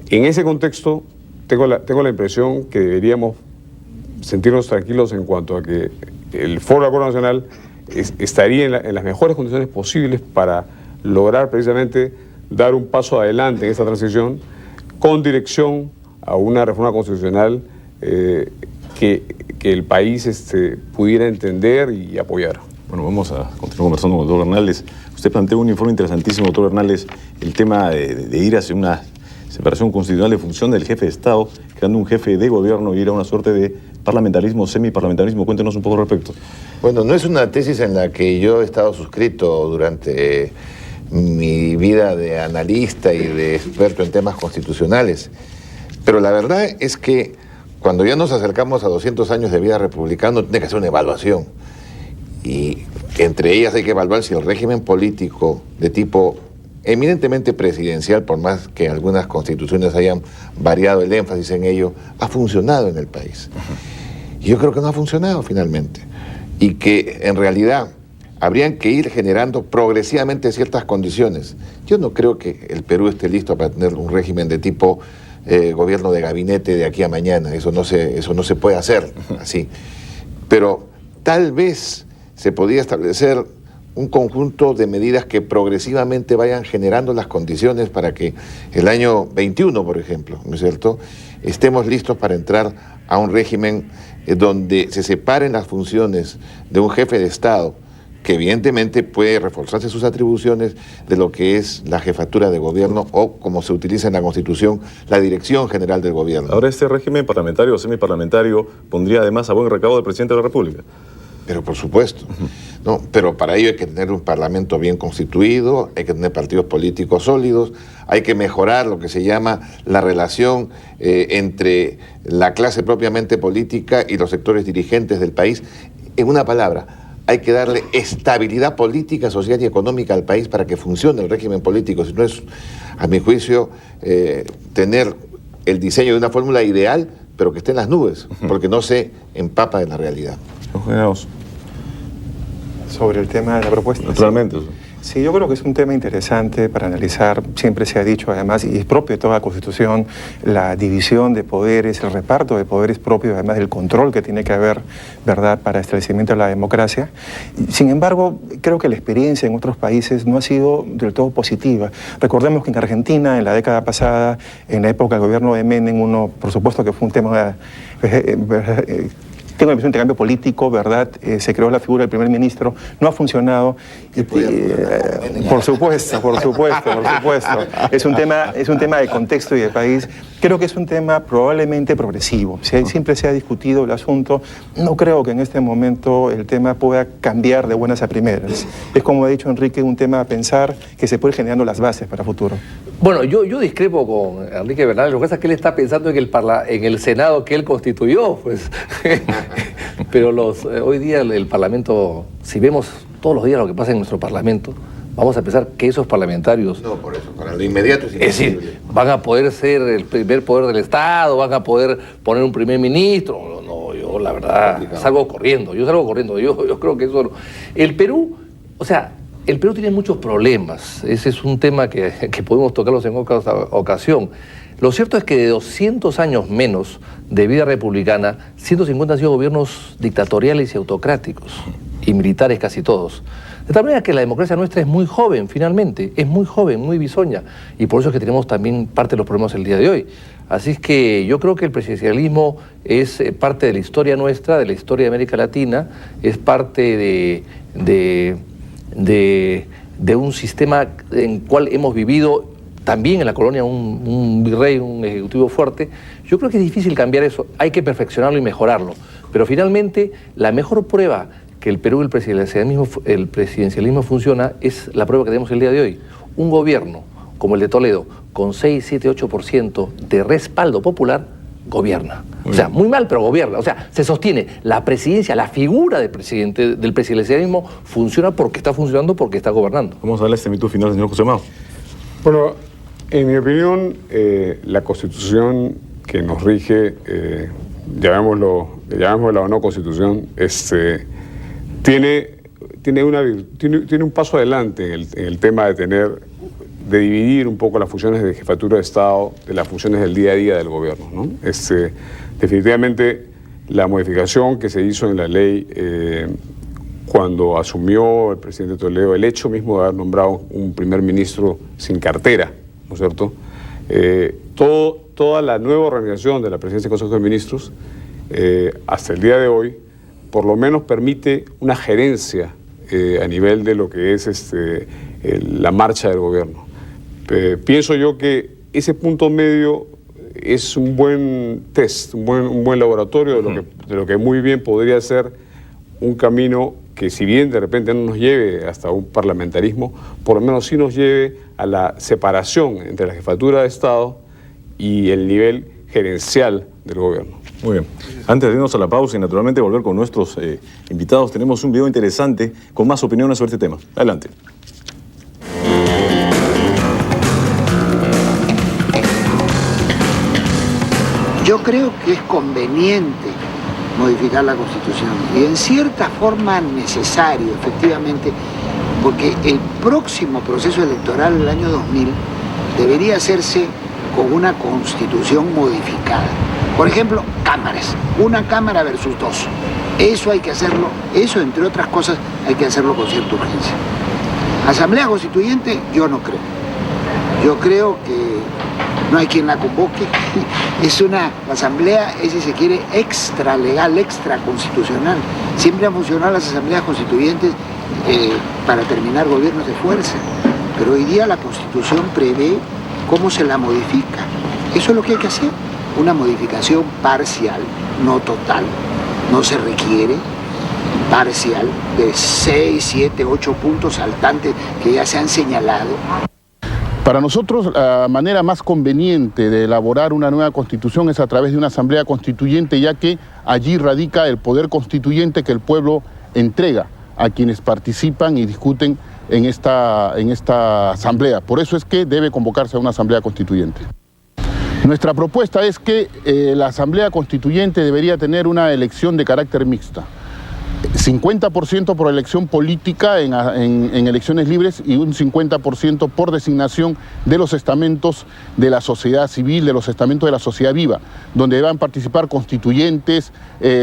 en ese contexto, tengo la impresión que deberíamos sentirnos tranquilos en cuanto a que el Foro del Acuerdo Nacional estaría en las mejores condiciones posibles para lograr precisamente dar un paso adelante en esta transición con dirección a una reforma constitucional que el país pudiera entender y apoyar.
Bueno, vamos a continuar conversando con el doctor Bernales. Usted planteó un informe interesantísimo, doctor Bernales, el tema de ir hacia una separación constitucional de función del jefe de Estado, creando un jefe de gobierno y ir a una suerte de parlamentarismo, semiparlamentarismo. Cuéntenos un poco al respecto.
Bueno, no es una tesis en la que yo he estado suscrito durante mi vida de analista y de experto en temas constitucionales, pero la verdad es que cuando ya nos acercamos a 200 años de vida republicana, tiene que hacer una evaluación. Y entre ellas hay que evaluar si el régimen político de tipo eminentemente presidencial, por más que algunas constituciones hayan variado el énfasis en ello, ha funcionado en el país. Y yo creo que no ha funcionado finalmente. Y que en realidad habrían que ir generando progresivamente ciertas condiciones. Yo no creo que el Perú esté listo para tener un régimen de tipo gobierno de gabinete de aquí a mañana. Eso no se puede hacer así. Pero tal vez se podría establecer un conjunto de medidas que progresivamente vayan generando las condiciones para que el año 21, por ejemplo, ¿no es cierto?, estemos listos para entrar a un régimen donde se separen las funciones de un jefe de Estado, que evidentemente puede reforzarse sus atribuciones, de lo que es la jefatura de gobierno o, como se utiliza en la Constitución, la dirección general del gobierno.
Ahora, este régimen parlamentario o semiparlamentario pondría además a buen recaudo del presidente de la República.
Pero por supuesto, ¿no? Pero para ello hay que tener un parlamento bien constituido, hay que tener partidos políticos sólidos, hay que mejorar lo que se llama la relación entre la clase propiamente política y los sectores dirigentes del país. En una palabra, hay que darle estabilidad política, social y económica al país para que funcione el régimen político. Si no es, a mi juicio, tener el diseño de una fórmula ideal, pero que esté en las nubes, porque no se empapa de la realidad.
Sobre el tema de la propuesta.
Naturalmente.
Sí, yo creo que es un tema interesante para analizar. Siempre se ha dicho, además, y es propio de toda la Constitución, la división de poderes, el reparto de poderes propio, además del control que tiene que haber, ¿verdad?, para establecimiento de la democracia. Sin embargo, creo que la experiencia en otros países no ha sido del todo positiva. Recordemos que en Argentina, en la década pasada, en la época del gobierno de Menem, por supuesto que fue un tema... tengo la impresión de cambio político, ¿verdad? Se creó la figura del primer ministro, no ha funcionado. Por supuesto. Es un tema de contexto y de país. Creo que es un tema probablemente progresivo. Siempre se ha discutido el asunto. No creo que en este momento el tema pueda cambiar de buenas a primeras. Es, como ha dicho Enrique, un tema a pensar que se puede ir generando las bases para el futuro.
Bueno, yo discrepo con Enrique Bernal. Lo que pasa es que él está pensando en el Senado que él constituyó, pues. Pero hoy día el Parlamento, si vemos todos los días lo que pasa en nuestro Parlamento, vamos a pensar que esos parlamentarios...
No, por eso, para lo inmediato es imposible.
Es decir, van a poder ser el primer poder del Estado, van a poder poner un primer ministro. No, yo la verdad salgo corriendo. Yo creo que eso no. El Perú tiene muchos problemas. Ese es un tema que podemos tocarlos en otra ocasión. Lo cierto es que de 200 años menos de vida republicana, 150 han sido gobiernos dictatoriales y autocráticos, y militares casi todos. De tal manera que la democracia nuestra es muy joven, finalmente, es muy joven, muy bisoña, y por eso es que tenemos también parte de los problemas el día de hoy. Así es que yo creo que el presidencialismo es parte de la historia nuestra, de la historia de América Latina, es parte de un sistema en el cual hemos vivido también en la colonia un virrey, un ejecutivo fuerte. Yo creo que es difícil cambiar eso, hay que perfeccionarlo y mejorarlo. Pero finalmente, la mejor prueba que el Perú, el presidencialismo funciona, es la prueba que tenemos el día de hoy. Un gobierno como el de Toledo, con 6, 7, 8% de respaldo popular, gobierna. O sea, muy mal, pero gobierna. O sea, se sostiene. La presidencia, la figura del presidencialismo funciona porque está funcionando, porque está gobernando.
Vamos a darle este minuto final, señor José Mao.
Bueno, en mi opinión, la Constitución que nos rige, llamémosla o no Constitución, tiene un paso adelante en el tema de dividir un poco las funciones de jefatura de Estado de las funciones del día a día del gobierno, ¿no? Definitivamente, la modificación que se hizo en la ley cuando asumió el presidente Toledo, el hecho mismo de haber nombrado un primer ministro sin cartera, ¿no es cierto? Toda la nueva organización de la presidencia del Consejo de Ministros, hasta el día de hoy, por lo menos permite una gerencia a nivel de lo que es la marcha del gobierno. Pienso yo que ese punto medio es un buen test, un buen laboratorio de lo que muy bien podría ser un camino que, si bien de repente no nos lleve hasta un parlamentarismo, por lo menos sí nos lleve a la separación entre la jefatura de Estado y el nivel gerencial del gobierno.
Muy bien. Antes de irnos a la pausa y naturalmente volver con nuestros invitados, tenemos un video interesante con más opiniones sobre este tema. Adelante.
Yo creo que es conveniente modificar la Constitución y en cierta forma necesario, efectivamente, porque el próximo proceso electoral del año 2000 debería hacerse con una Constitución modificada. Por ejemplo, cámaras, una cámara versus dos. Eso hay que hacerlo, eso entre otras cosas hay que hacerlo con cierta urgencia. Asamblea Constituyente, yo no creo. Yo creo que no hay quien la convoque. La asamblea es, si se quiere, extra legal, extra constitucional. Siempre han funcionado las asambleas constituyentes para terminar gobiernos de fuerza. Pero hoy día la Constitución prevé cómo se la modifica. Eso es lo que hay que hacer. Una modificación parcial, no total. No se requiere parcial de 6, 7, 8 puntos saltantes que ya se han señalado.
Para nosotros, la manera más conveniente de elaborar una nueva constitución es a través de una asamblea constituyente, ya que allí radica el poder constituyente que el pueblo entrega a quienes participan y discuten en esta asamblea. Por eso es que debe convocarse a una asamblea constituyente. Nuestra propuesta es que la asamblea constituyente debería tener una elección de carácter mixta. 50% por elección política en elecciones libres y un 50% por designación de los estamentos de la sociedad civil, de los estamentos de la sociedad viva, donde van a participar constituyentes,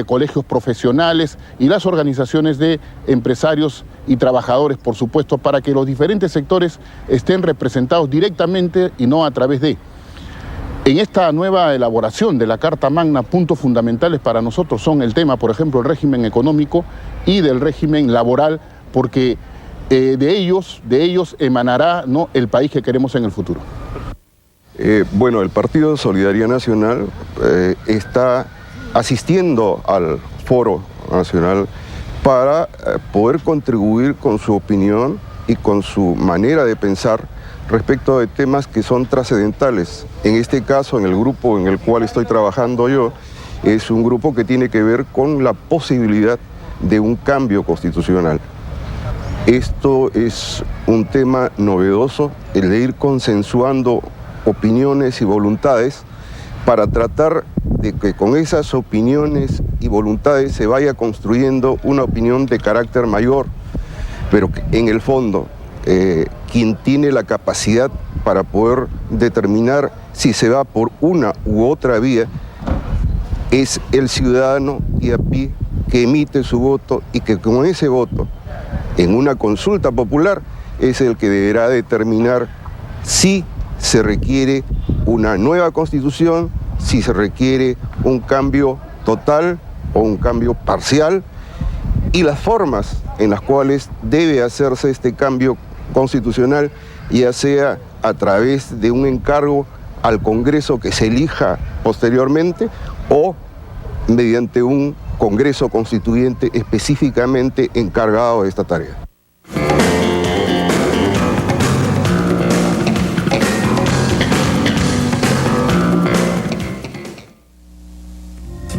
colegios profesionales y las organizaciones de empresarios y trabajadores, por supuesto, para que los diferentes sectores estén representados directamente y no a través de. En esta nueva elaboración de la Carta Magna, puntos fundamentales para nosotros son el tema, por ejemplo, el régimen económico y del régimen laboral, porque de ellos emanará, ¿no?, el país que queremos en el futuro.
Bueno, el Partido Solidaridad Nacional está asistiendo al Foro Nacional para poder contribuir con su opinión y con su manera de pensar respecto de temas que son trascendentales. En este caso, en el grupo en el cual estoy trabajando yo, es un grupo que tiene que ver con la posibilidad de un cambio constitucional. Esto es un tema novedoso, el de ir consensuando opiniones y voluntades para tratar de que con esas opiniones y voluntades se vaya construyendo una opinión de carácter mayor, pero que en el fondo quien tiene la capacidad para poder determinar si se va por una u otra vía es el ciudadano y a pie que emite su voto y que con ese voto en una consulta popular es el que deberá determinar si se requiere una nueva constitución, si se requiere un cambio total o un cambio parcial y las formas en las cuales debe hacerse este cambio constitucional, ya sea a través de un encargo al Congreso que se elija posteriormente o mediante un Congreso Constituyente específicamente encargado de esta tarea.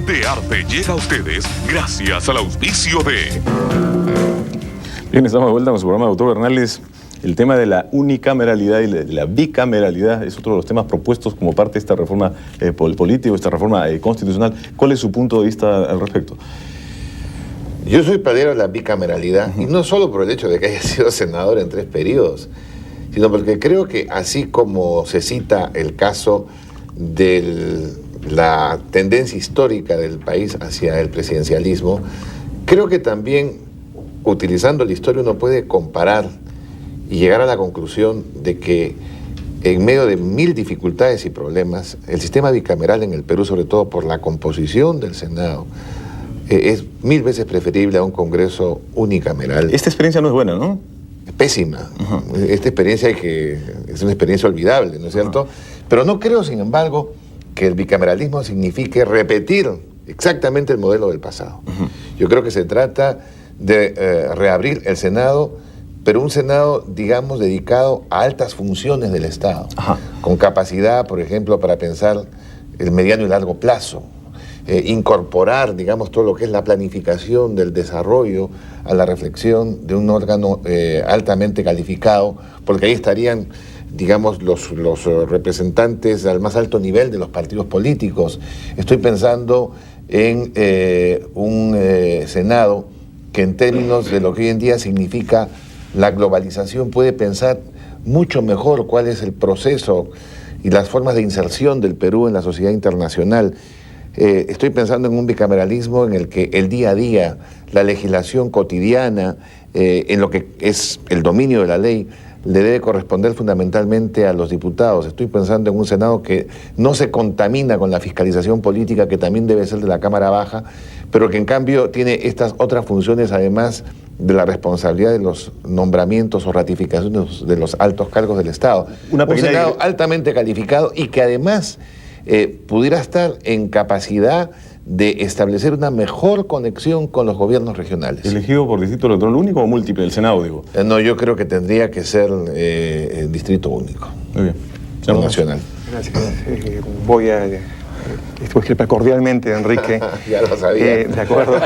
De Arte llega a ustedes gracias al auspicio de...
Bien, estamos de vuelta con su programa, doctor Bernales. El tema de la unicameralidad y de la bicameralidad es otro de los temas propuestos como parte de esta reforma política, esta reforma constitucional. ¿Cuál es su punto de vista al respecto?
Yo soy partidario de la bicameralidad, y no solo por el hecho de que haya sido senador en 3 periodos, sino porque creo que así como se cita el caso de la tendencia histórica del país hacia el presidencialismo, creo que también, utilizando la historia, uno puede comparar y llegar a la conclusión de que en medio de 1000 dificultades y problemas, el sistema bicameral en el Perú, sobre todo por la composición del Senado, es 1000 veces preferible a un Congreso unicameral.
Esta experiencia no es buena, ¿no?
Pésima. Esta experiencia es una experiencia olvidable, ¿no es cierto? Pero no creo, sin embargo, que el bicameralismo signifique repetir exactamente el modelo del pasado. Yo creo que se trata de reabrir el Senado, pero un Senado, digamos, dedicado a altas funciones del Estado, con capacidad, por ejemplo, para pensar el mediano y largo plazo, incorporar, digamos, todo lo que es la planificación del desarrollo a la reflexión de un órgano altamente calificado, porque ahí estarían, digamos, los representantes al más alto nivel de los partidos políticos. Estoy pensando en un Senado que en términos de lo que hoy en día significa la globalización puede pensar mucho mejor cuál es el proceso y las formas de inserción del Perú en la sociedad internacional. Estoy pensando en un bicameralismo en el que el día a día, la legislación cotidiana, en lo que es el dominio de la ley, le debe corresponder fundamentalmente a los diputados. Estoy pensando en un Senado que no se contamina con la fiscalización política, que también debe ser de la Cámara Baja, pero que en cambio tiene estas otras funciones, además de la responsabilidad de los nombramientos o ratificaciones de los altos cargos del Estado. Un Senado altamente calificado y que además pudiera estar en capacidad de establecer una mejor conexión con los gobiernos regionales.
¿Elegido por distrito electoral único o múltiple, el Senado, digo?
No, yo creo que tendría que ser distrito único.
Muy bien.
Nacional.
Gracias. Voy a disculpa cordialmente, Enrique.
Ya lo sabía.
De acuerdo.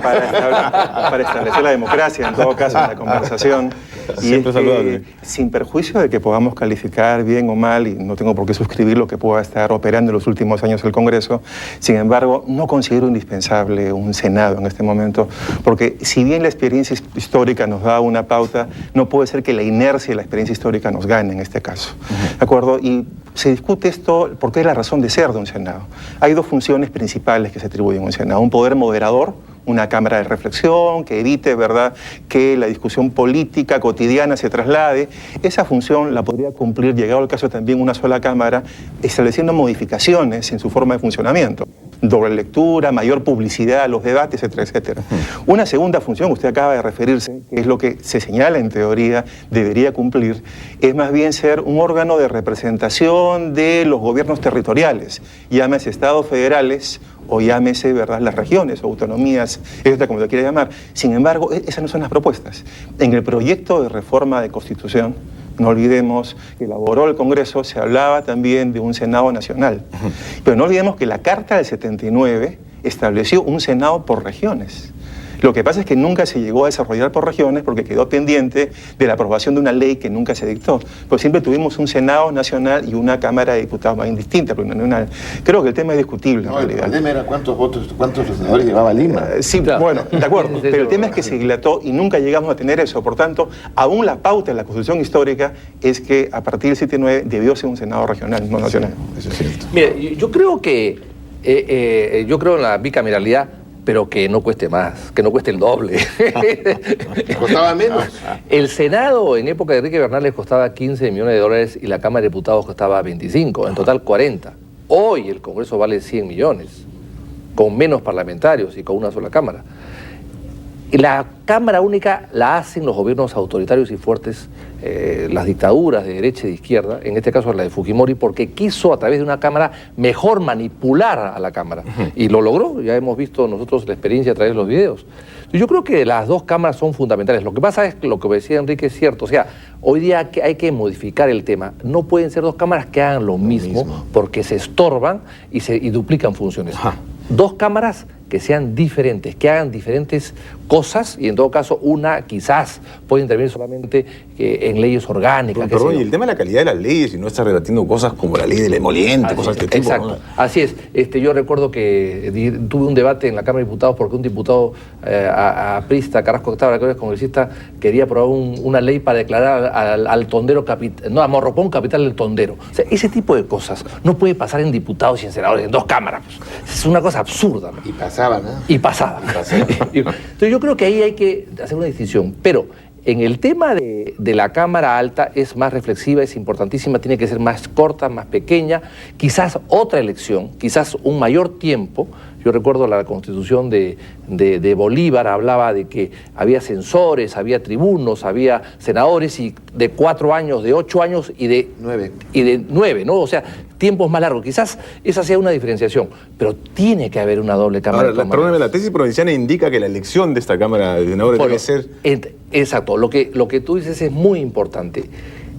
Para establecer la democracia, en todo caso, en la conversación.
Siempre saludable.
Sin perjuicio de que podamos calificar bien o mal, y no tengo por qué suscribir lo que pueda estar operando en los últimos años el Congreso, sin embargo, no considero indispensable un Senado en este momento, porque si bien la experiencia histórica nos da una pauta, no puede ser que la inercia y la experiencia histórica nos gane en este caso. ¿De acuerdo? Y se discute esto porque es la razón de ser de un Senado. Hay dos funciones principales que se atribuyen a un Senado. Un poder moderador, una cámara de reflexión que evite, ¿verdad?, que la discusión política cotidiana se traslade. Esa función la podría cumplir, llegado el caso también, una sola cámara, estableciendo modificaciones en su forma de funcionamiento. Doble lectura, mayor publicidad a los debates, etcétera, etcétera. Una segunda función, usted acaba de referirse, que es lo que se señala en teoría debería cumplir, es más bien ser un órgano de representación de los gobiernos territoriales, llámese estados federales o llámese, ¿verdad?, las regiones o autonomías, etcétera, como lo quiera llamar. Sin embargo, esas no son las propuestas. En el proyecto de reforma de Constitución, no olvidemos que elaboró el Congreso, se hablaba también de un Senado nacional. Pero no olvidemos que la Carta del 79 estableció un Senado por regiones. Lo que pasa es que nunca se llegó a desarrollar por regiones porque quedó pendiente de la aprobación de una ley que nunca se dictó. Pero siempre tuvimos un Senado nacional y una Cámara de Diputados más indistinta, plurinacional. Creo que el tema es discutible.
No, el problema era cuántos senadores llevaba Lima.
Sí, claro. Bueno, de acuerdo. Pero el tema es que se dilató y nunca llegamos a tener eso. Por tanto, aún la pauta en la Constitución histórica es que a partir del 79 debió ser un Senado regional, no nacional.
Eso es cierto.
Mire, yo creo en la bicameralidad, pero que no cueste más, que no cueste el doble.
¿Costaba menos?
El Senado en época de Enrique Bernal costaba 15 millones de dólares y la Cámara de Diputados costaba 25, en total 40. Hoy el Congreso vale 100 millones, con menos parlamentarios y con una sola Cámara. La Cámara Única la hacen los gobiernos autoritarios y fuertes, las dictaduras de derecha y de izquierda, en este caso la de Fujimori, porque quiso a través de una Cámara mejor manipular a la Cámara. Y lo logró, ya hemos visto nosotros la experiencia a través de los videos. Yo creo que las dos cámaras son fundamentales. Lo que pasa es que lo que decía Enrique es cierto. O sea, hoy día hay que modificar el tema. No pueden ser dos cámaras que hagan lo mismo porque se estorban y duplican funciones. Dos cámaras que sean diferentes, que hagan diferentes cosas y en todo caso una quizás puede intervenir solamente en leyes orgánicas.
Perdón, y el tema de la calidad de las leyes y no estar rebatiendo cosas como la ley del emoliente, cosas de este tipo.
Exacto, ¿no? Así es. Yo recuerdo que tuve un debate en la Cámara de Diputados porque un diputado aprista, Carrasco, que estaba congresista, quería aprobar una ley para declarar al tondero a Morropón capital del tondero. O sea, ese tipo de cosas no puede pasar en diputados y en senadores, en dos cámaras. Pues. Es una cosa absurda, ¿no?
Y pasaba, ¿no?
Y pasaba. Entonces yo creo que ahí hay que hacer una distinción. Pero en el tema de la Cámara Alta es más reflexiva, es importantísima, tiene que ser más corta, más pequeña, quizás otra elección, quizás un mayor tiempo. Yo recuerdo la Constitución de Bolívar, hablaba de que había censores, había tribunos, había senadores y de 4 años, de 8 años y de 9, ¿no? O sea, tiempos más largos. Quizás esa sea una diferenciación, pero tiene que haber una doble Cámara.
Ahora, perdóname, la tesis provinciana indica que la elección de esta Cámara de Senadores debe ser...
Exacto, lo que tú dices es muy importante.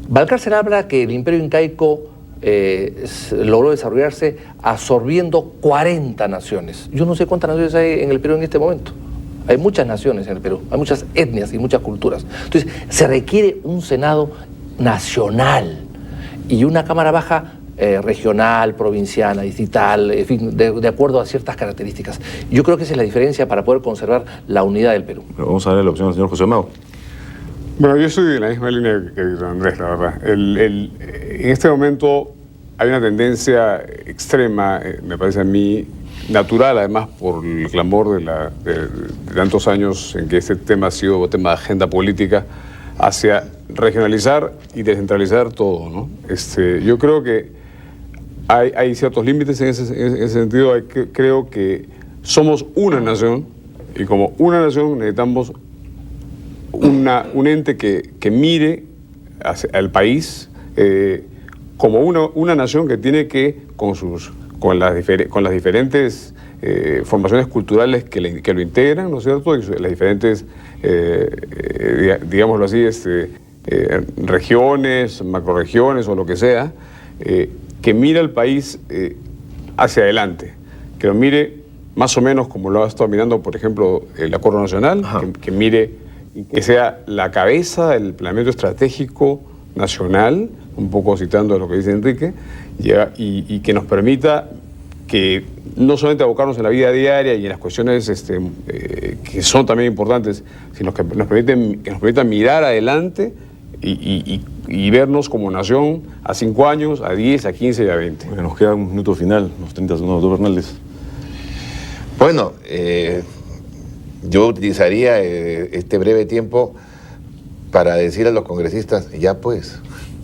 Balcarce habla que el Imperio Incaico logró desarrollarse absorbiendo 40 naciones. Yo no sé cuántas naciones hay en el Perú en este momento. Hay muchas naciones en el Perú, hay muchas etnias y muchas culturas. Entonces, se requiere un Senado nacional y una Cámara Baja regional, provinciana, distrital, en fin, de acuerdo a ciertas características. Yo creo que esa es la diferencia para poder conservar la unidad del Perú.
Pero vamos a darle la opción al señor José Mago.
Bueno, yo estoy en la misma línea que Andrés, la verdad. En este momento hay una tendencia extrema, me parece a mí, natural, además, por el clamor de tantos años en que este tema ha sido tema de agenda política, hacia regionalizar y descentralizar todo, ¿no? Yo creo que hay ciertos límites en ese sentido. Creo que somos una nación y como una nación necesitamos un ente que mire al país como una nación que tiene que, con las diferentes formaciones culturales que lo integran, ¿no es cierto? Y las diferentes, digámoslo así, regiones, macrorregiones o lo que sea, que mira al país hacia adelante, que lo mire más o menos como lo ha estado mirando, por ejemplo, el Acuerdo Nacional, que mire, que sea la cabeza del planeamiento estratégico nacional, un poco citando lo que dice Enrique, y que nos permita que no solamente abocarnos en la vida diaria y en las cuestiones que son también importantes, sino que nos permitan mirar adelante y vernos como nación a 5 años, a 10, a 15 y a 20.
Bueno, nos queda un minuto final, unos 30 segundos, doctor Fernández.
Bueno, yo utilizaría este breve tiempo para decir a los congresistas, ya pues,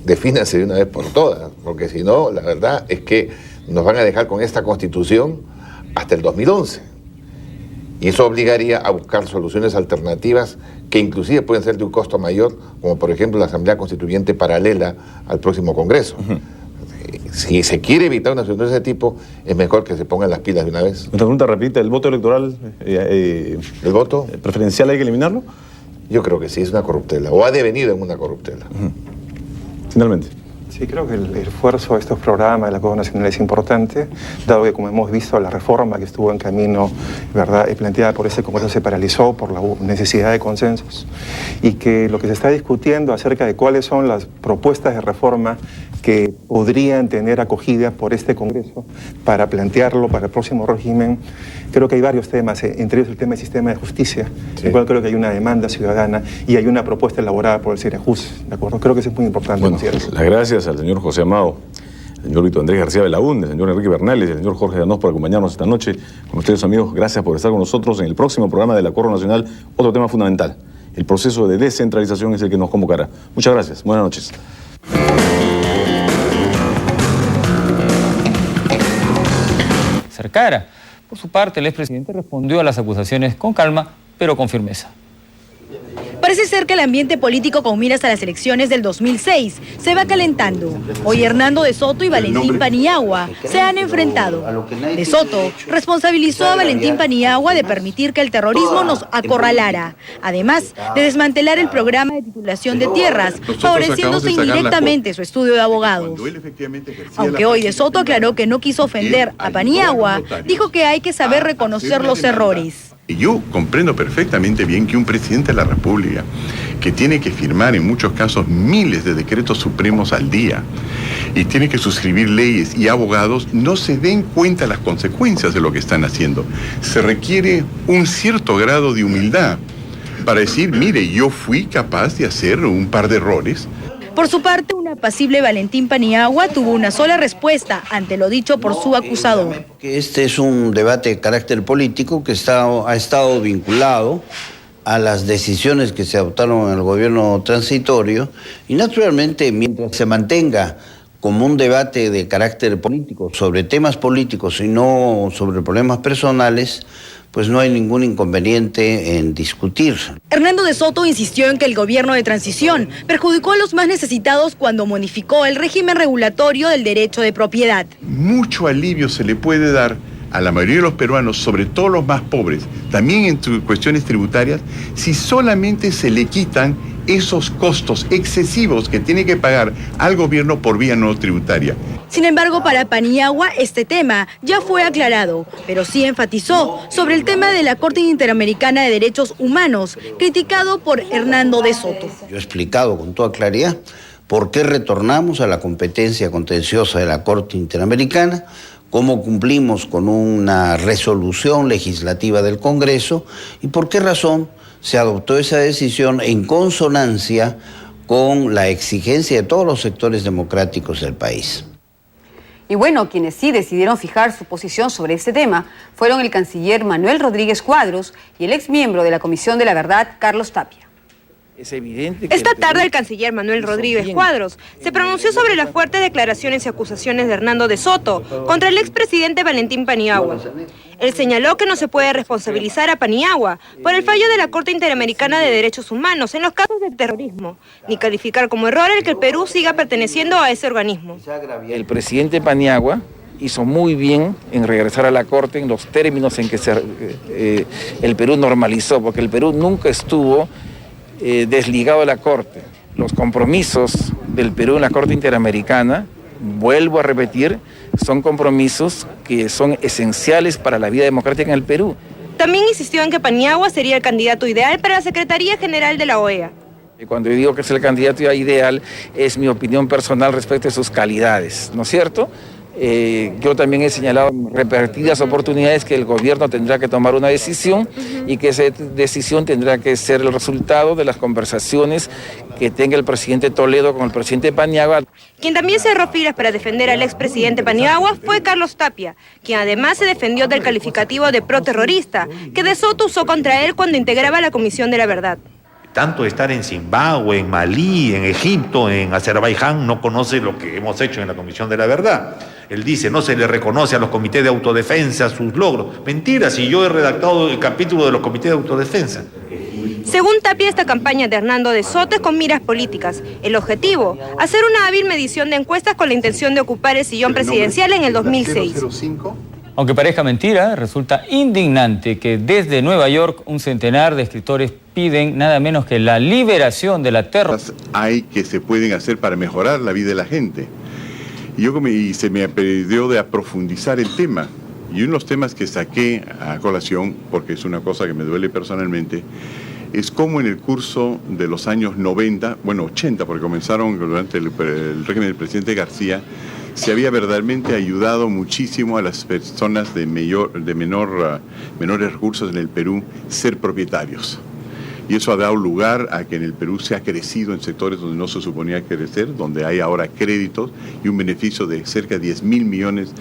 defínanse de una vez por todas, porque si no, la verdad es que nos van a dejar con esta Constitución hasta el 2011. Y eso obligaría a buscar soluciones alternativas que inclusive pueden ser de un costo mayor, como por ejemplo la Asamblea Constituyente paralela al próximo Congreso. Si se quiere evitar una situación de ese tipo, es mejor que se pongan las pilas de una vez.
Otra pregunta rapidita, ¿el voto electoral,
el voto
preferencial hay que eliminarlo?
Yo creo que sí, es una corruptela, o ha devenido en una corruptela.
Finalmente.
Sí, creo que el esfuerzo de estos programas del Acuerdo Nacional es importante, dado que, como hemos visto, la reforma que estuvo en camino, ¿verdad?, planteada por ese Congreso se paralizó por la necesidad de consensos, y que lo que se está discutiendo acerca de cuáles son las propuestas de reforma que podrían tener acogida por este Congreso para plantearlo para el próximo régimen. Creo que hay varios temas, entre ellos el tema del sistema de justicia, en el cual creo que hay una demanda ciudadana y hay una propuesta elaborada por el CIREJUS, ¿de acuerdo? Creo que eso es muy importante.
Bueno, las gracias al señor José Amado, al señor Víctor Andrés García Belaúnde, al señor Enrique Bernales y al señor Jorge Danós por acompañarnos esta noche. Con ustedes, amigos, gracias por estar con nosotros en el próximo programa del Acuerdo Nacional. Otro tema fundamental, el proceso de descentralización es el que nos convocará. Muchas gracias, buenas noches.
Cercara. Por su parte, el expresidente respondió a las acusaciones con calma, pero con firmeza.
Parece ser que el ambiente político con miras a las elecciones del 2006 se va calentando. Hoy Hernando de Soto y Valentín Paniagua se han enfrentado. De Soto responsabilizó a Valentín Paniagua de permitir que el terrorismo nos acorralara, además de desmantelar el programa de titulación de tierras, favoreciéndose indirectamente su estudio de abogado. Aunque hoy De Soto aclaró que no quiso ofender a Paniagua, dijo que hay que saber reconocer los errores.
Y yo comprendo perfectamente bien que un presidente de la República, que tiene que firmar en muchos casos miles de decretos supremos al día, y tiene que suscribir leyes y abogados, no se den cuenta de las consecuencias de lo que están haciendo. Se requiere un cierto grado de humildad para decir, mire, yo fui capaz de hacer un par de errores.
Por su parte, un apacible Valentín Paniagua tuvo una sola respuesta ante lo dicho por su acusador.
Este es un debate de carácter político que ha estado vinculado a las decisiones que se adoptaron en el gobierno transitorio y naturalmente mientras se mantenga como un debate de carácter político sobre temas políticos y no sobre problemas personales, pues no hay ningún inconveniente en discutir.
Hernando de Soto insistió en que el gobierno de transición perjudicó a los más necesitados cuando modificó el régimen regulatorio del derecho de propiedad.
Mucho alivio se le puede dar a la mayoría de los peruanos, sobre todo los más pobres, también en cuestiones tributarias, si solamente se le quitan esos costos excesivos que tiene que pagar al gobierno por vía no tributaria.
Sin embargo, para Paniagua este tema ya fue aclarado, pero sí enfatizó sobre el tema de la Corte Interamericana de Derechos Humanos, criticado por Hernando de Soto.
Yo he explicado con toda claridad por qué retornamos a la competencia contenciosa de la Corte Interamericana, cómo cumplimos con una resolución legislativa del Congreso y por qué razón se adoptó esa decisión en consonancia con la exigencia de todos los sectores democráticos del país.
Y bueno, quienes sí decidieron fijar su posición sobre este tema fueron el canciller Manuel Rodríguez Cuadros y el exmiembro de la Comisión de la Verdad, Carlos Tapia.
Es evidente que
esta tarde el canciller Manuel Rodríguez Cuadros se pronunció sobre las fuertes declaraciones y acusaciones de Hernando de Soto contra el expresidente Valentín Paniagua. Él señaló que no se puede responsabilizar a Paniagua por el fallo de la Corte Interamericana de Derechos Humanos en los casos de terrorismo, ni calificar como error el que el Perú siga perteneciendo a ese organismo.
El presidente Paniagua hizo muy bien en regresar a la Corte en los términos en que el Perú normalizó, porque el Perú nunca estuvo desligado de la Corte. Los compromisos del Perú en la Corte Interamericana vuelvo a repetir, son compromisos que son esenciales para la vida democrática en el Perú.
También insistió en que Paniagua sería el candidato ideal para la Secretaría General de la OEA.
Cuando yo digo que es el candidato ideal, es mi opinión personal respecto a sus calidades, ¿no es cierto? Yo también he señalado en repetidas oportunidades que el gobierno tendrá que tomar una decisión y que esa decisión tendrá que ser el resultado de las conversaciones que tenga el presidente Toledo con el presidente Paniagua.
Quien también cerró filas para defender al expresidente Paniagua fue Carlos Tapia, quien además se defendió del calificativo de proterrorista que De Soto usó contra él cuando integraba la Comisión de la Verdad.
Tanto estar en Zimbabue, en Malí, en Egipto, en Azerbaiyán, no conoce lo que hemos hecho en la Comisión de la Verdad. Él dice, no se le reconoce a los comités de autodefensa sus logros. Mentira, si yo he redactado el capítulo de los comités de autodefensa.
Según Tapia, esta campaña de Hernando De Soto es con miras políticas. El objetivo, hacer una hábil medición de encuestas con la intención de ocupar el sillón presidencial en el 2006.
Aunque parezca mentira, resulta indignante que desde Nueva York un centenar de escritores piden nada menos que la liberación de la terror.
Hay que se pueden hacer para mejorar la vida de la gente. Y se me pidió de profundizar el tema. Y uno de los temas que saqué a colación, porque es una cosa que me duele personalmente, es cómo en el curso de los años 90, bueno 80, porque comenzaron durante el régimen del presidente García, se había verdaderamente ayudado muchísimo a las personas de menores recursos en el Perú ser propietarios. Y eso ha dado lugar a que en el Perú se ha crecido en sectores donde no se suponía crecer, donde hay ahora créditos y un beneficio de cerca de $10.000 millones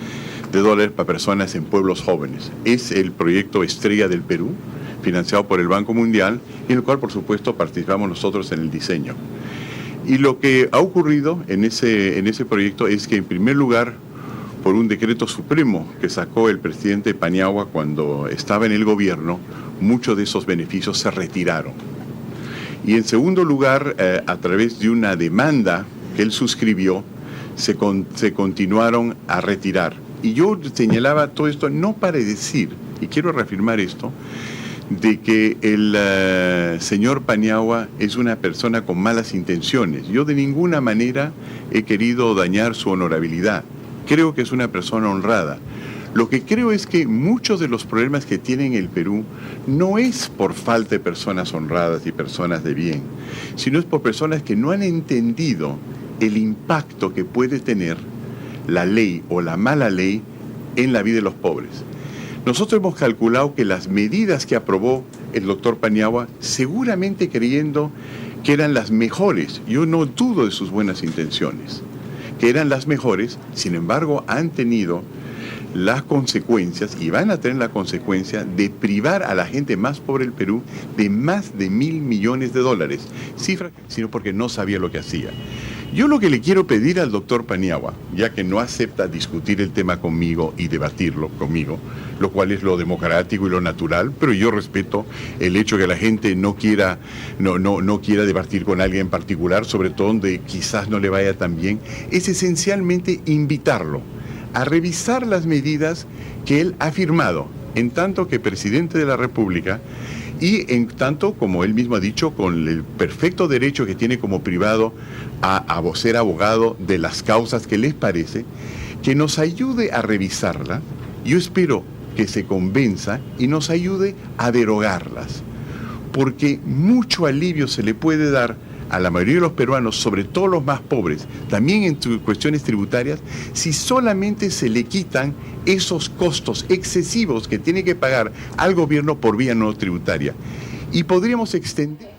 para personas en pueblos jóvenes. Es el proyecto estrella del Perú, financiado por el Banco Mundial, y en el cual, por supuesto, participamos nosotros en el diseño. Y lo que ha ocurrido en ese proyecto es que, en primer lugar, por un decreto supremo que sacó el presidente Paniagua cuando estaba en el gobierno, muchos de esos beneficios se retiraron. Y en segundo lugar, a través de una demanda que él suscribió, se continuaron a retirar. Y yo señalaba todo esto no para decir, y quiero reafirmar esto, de que el señor Paniagua es una persona con malas intenciones. Yo de ninguna manera he querido dañar su honorabilidad. Creo que es una persona honrada. Lo que creo es que muchos de los problemas que tiene el Perú no es por falta de personas honradas y personas de bien, sino es por personas que no han entendido el impacto que puede tener la ley o la mala ley en la vida de los pobres. Nosotros hemos calculado que las medidas que aprobó el doctor Paniagua, seguramente creyendo que eran las mejores, yo no dudo de sus buenas intenciones, que eran las mejores, sin embargo han tenido las consecuencias y van a tener la consecuencia de privar a la gente más pobre del Perú de más de $1.000 millones, cifra, sino porque no sabía lo que hacía. Yo lo que le quiero pedir al doctor Paniagua, ya que no acepta discutir el tema conmigo y debatirlo conmigo, lo cual es lo democrático y lo natural, pero yo respeto el hecho que la gente no quiera debatir con alguien en particular, sobre todo donde quizás no le vaya tan bien, es esencialmente invitarlo a revisar las medidas que él ha firmado, en tanto que presidente de la República, y en tanto, como él mismo ha dicho, con el perfecto derecho que tiene como privado a ser abogado de las causas que les parece, que nos ayude a revisarla. Yo espero que se convenza y nos ayude a derogarlas, porque mucho alivio se le puede dar a la mayoría de los peruanos, sobre todo los más pobres, también en cuestiones tributarias, si solamente se le quitan esos costos excesivos que tiene que pagar al gobierno por vía no tributaria. Y podríamos extender...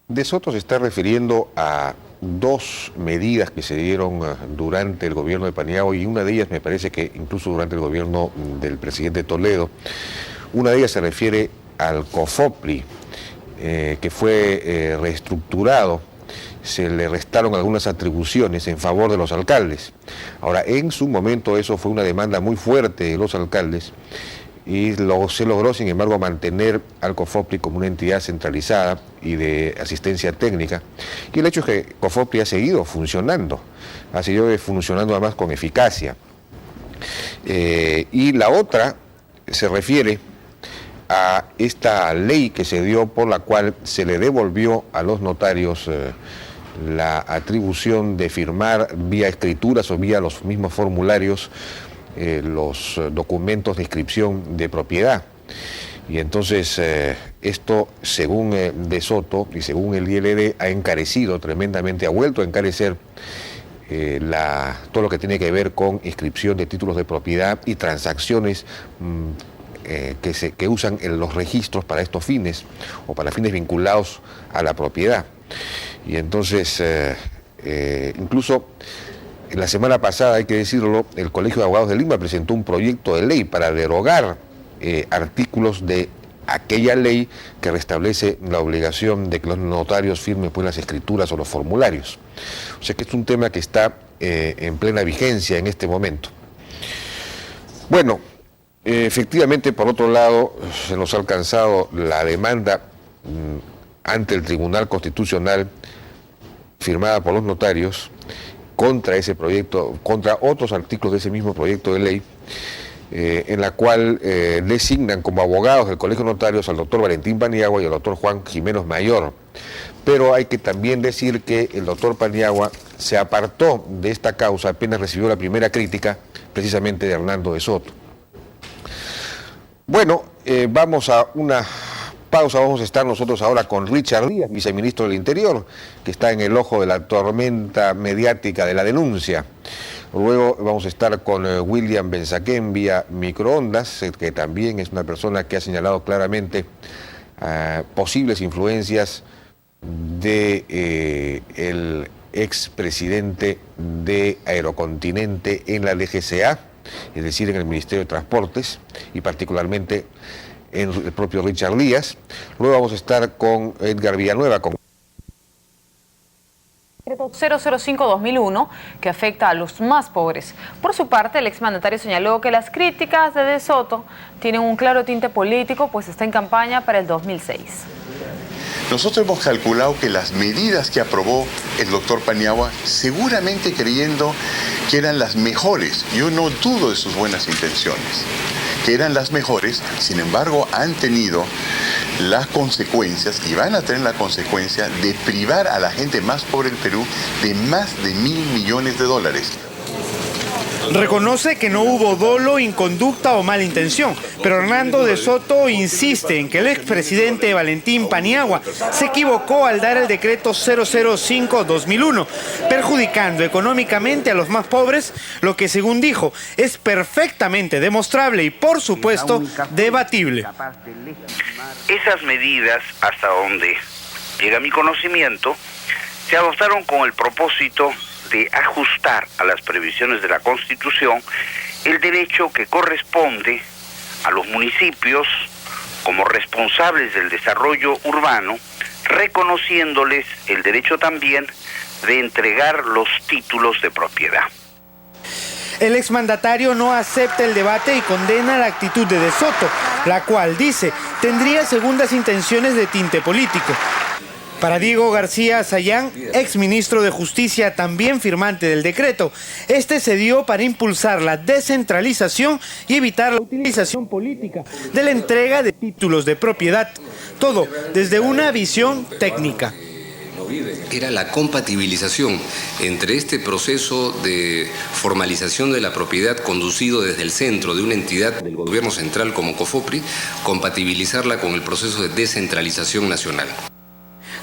De Soto se está refiriendo a dos medidas que se dieron durante el gobierno de Paniagua, y una de ellas me parece que incluso durante el gobierno del presidente Toledo. Una de ellas se refiere al COFOPRI, que fue reestructurado. Se le restaron algunas atribuciones en favor de los alcaldes. Ahora, en su momento eso fue una demanda muy fuerte de los alcaldes y se logró, sin embargo, mantener al COFOPRI como una entidad centralizada y de asistencia técnica. Y el hecho es que COFOPRI ha seguido funcionando además con eficacia. Y la otra se refiere a esta ley que se dio por la cual se le devolvió a los notarios la atribución de firmar vía escrituras o vía los mismos formularios los documentos de inscripción de propiedad. Y entonces esto, según De Soto y según el ILD, ha encarecido tremendamente, ha vuelto a encarecer todo lo que tiene que ver con inscripción de títulos de propiedad y transacciones que usan los registros para estos fines o para fines vinculados a la propiedad. Y entonces, incluso la semana pasada, hay que decirlo, el Colegio de Abogados de Lima presentó un proyecto de ley para derogar artículos de aquella ley que restablece la obligación de que los notarios firmen pues las escrituras o los formularios. O sea que es un tema que está en plena vigencia en este momento. Bueno, efectivamente, por otro lado, se nos ha alcanzado la demanda ante el Tribunal Constitucional firmada por los notarios contra ese proyecto, contra otros artículos de ese mismo proyecto de ley, en la cual designan como abogados del Colegio de Notarios al doctor Valentín Paniagua y al doctor Juan Jiménez Mayor. Pero hay que también decir que el doctor Paniagua se apartó de esta causa apenas recibió la primera crítica, precisamente de Hernando de Soto. Bueno, vamos a una pausa. Vamos a estar nosotros ahora con Richard Díaz, viceministro del Interior, que está en el ojo de la tormenta mediática de la denuncia. Luego vamos a estar con William Benzaquén vía microondas, que también es una persona que ha señalado claramente posibles influencias de el expresidente de Aerocontinente en la DGCA, es decir, en el Ministerio de Transportes, y particularmente en el propio Richard Díaz. Luego vamos a estar con Edgar Villanueva.
Decreto 005-2001 que afecta a los más pobres. Por su parte, el exmandatario señaló que las críticas de Soto tienen un claro tinte político, pues está en campaña para el 2006.
Nosotros hemos calculado que las medidas que aprobó el doctor Paniagua, seguramente creyendo que eran las mejores, yo no dudo de sus buenas intenciones, que eran las mejores, sin embargo han tenido las consecuencias y van a tener la consecuencia de privar a la gente más pobre del Perú de más de $1.000 millones.
Reconoce que no hubo dolo, inconducta o mala intención, pero Hernando de Soto insiste en que el expresidente Valentín Paniagua se equivocó al dar el decreto 005-2001, perjudicando económicamente a los más pobres, lo que según dijo es perfectamente demostrable y por supuesto debatible.
Esas medidas, hasta donde llega mi conocimiento, se adoptaron con el propósito de ajustar a las previsiones de la Constitución el derecho que corresponde a los municipios como responsables del desarrollo urbano, reconociéndoles el derecho también de entregar los títulos de propiedad.
El exmandatario no acepta el debate y condena la actitud de Soto, la cual, dice, tendría segundas intenciones de tinte político. Para Diego García Sayán, exministro de Justicia, también firmante del decreto, este se dio para impulsar la descentralización y evitar la utilización política de la entrega de títulos de propiedad. Todo desde una visión técnica.
Era la compatibilización entre este proceso de formalización de la propiedad conducido desde el centro de una entidad del gobierno central como COFOPRI, compatibilizarla con el proceso de descentralización nacional.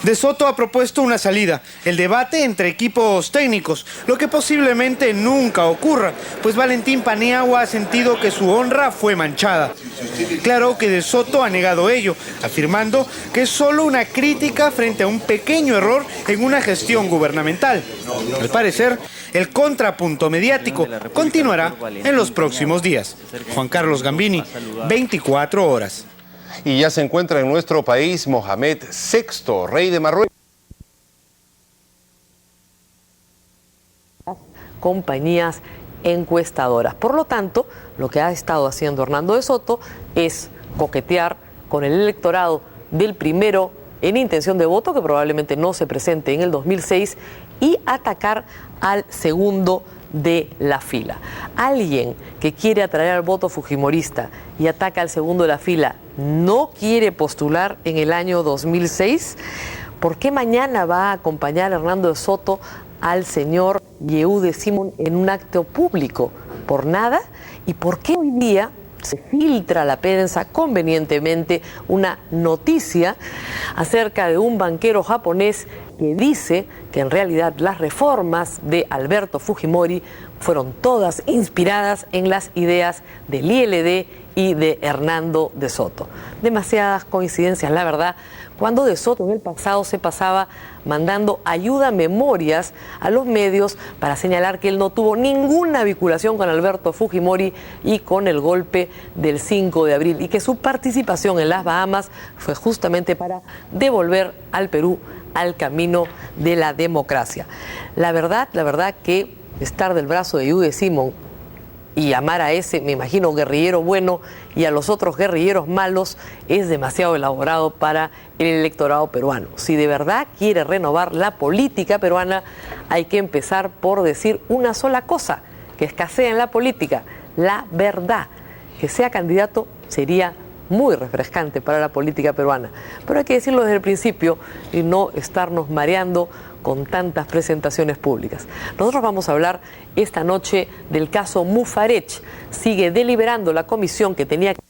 De Soto ha propuesto una salida, el debate entre equipos técnicos, lo que posiblemente nunca ocurra, pues Valentín Paniagua ha sentido que su honra fue manchada. Claro que De Soto ha negado ello, afirmando que es solo una crítica frente a un pequeño error en una gestión gubernamental. Al parecer, el contrapunto mediático continuará en los próximos días. Juan Carlos Gambini, 24 horas.
Y ya se encuentra en nuestro país Mohamed VI, rey de Marruecos.
Compañías encuestadoras. Por lo tanto, lo que ha estado haciendo Hernando de Soto es coquetear con el electorado del primero en intención de voto, que probablemente no se presente en el 2006, y atacar al segundo de la fila. Alguien que quiere atraer al voto fujimorista y ataca al segundo de la fila, ¿no quiere postular en el año 2006? ¿Por qué mañana va a acompañar Hernando de Soto al señor Yehude Simón en un acto público? ¿Por nada? ¿Y por qué hoy día se filtra a la prensa convenientemente una noticia acerca de un banquero japonés que dice que en realidad las reformas de Alberto Fujimori fueron todas inspiradas en las ideas del ILD y de Hernando de Soto? Demasiadas coincidencias, la verdad, cuando de Soto en el pasado se pasaba mandando ayuda memorias a los medios para señalar que él no tuvo ninguna vinculación con Alberto Fujimori y con el golpe del 5 de abril, y que su participación en las Bahamas fue justamente para devolver al Perú al camino de la democracia. La verdad que estar del brazo de Yehude Simón y llamar a ese, me imagino, guerrillero bueno y a los otros guerrilleros malos es demasiado elaborado para el electorado peruano. Si de verdad quiere renovar la política peruana, hay que empezar por decir una sola cosa que escasea en la política: la verdad. Que sea candidato sería muy refrescante para la política peruana, pero hay que decirlo desde el principio y no estarnos mareando con tantas presentaciones públicas. Nosotros vamos a hablar esta noche del caso Mufarech. Sigue deliberando la comisión que tenía que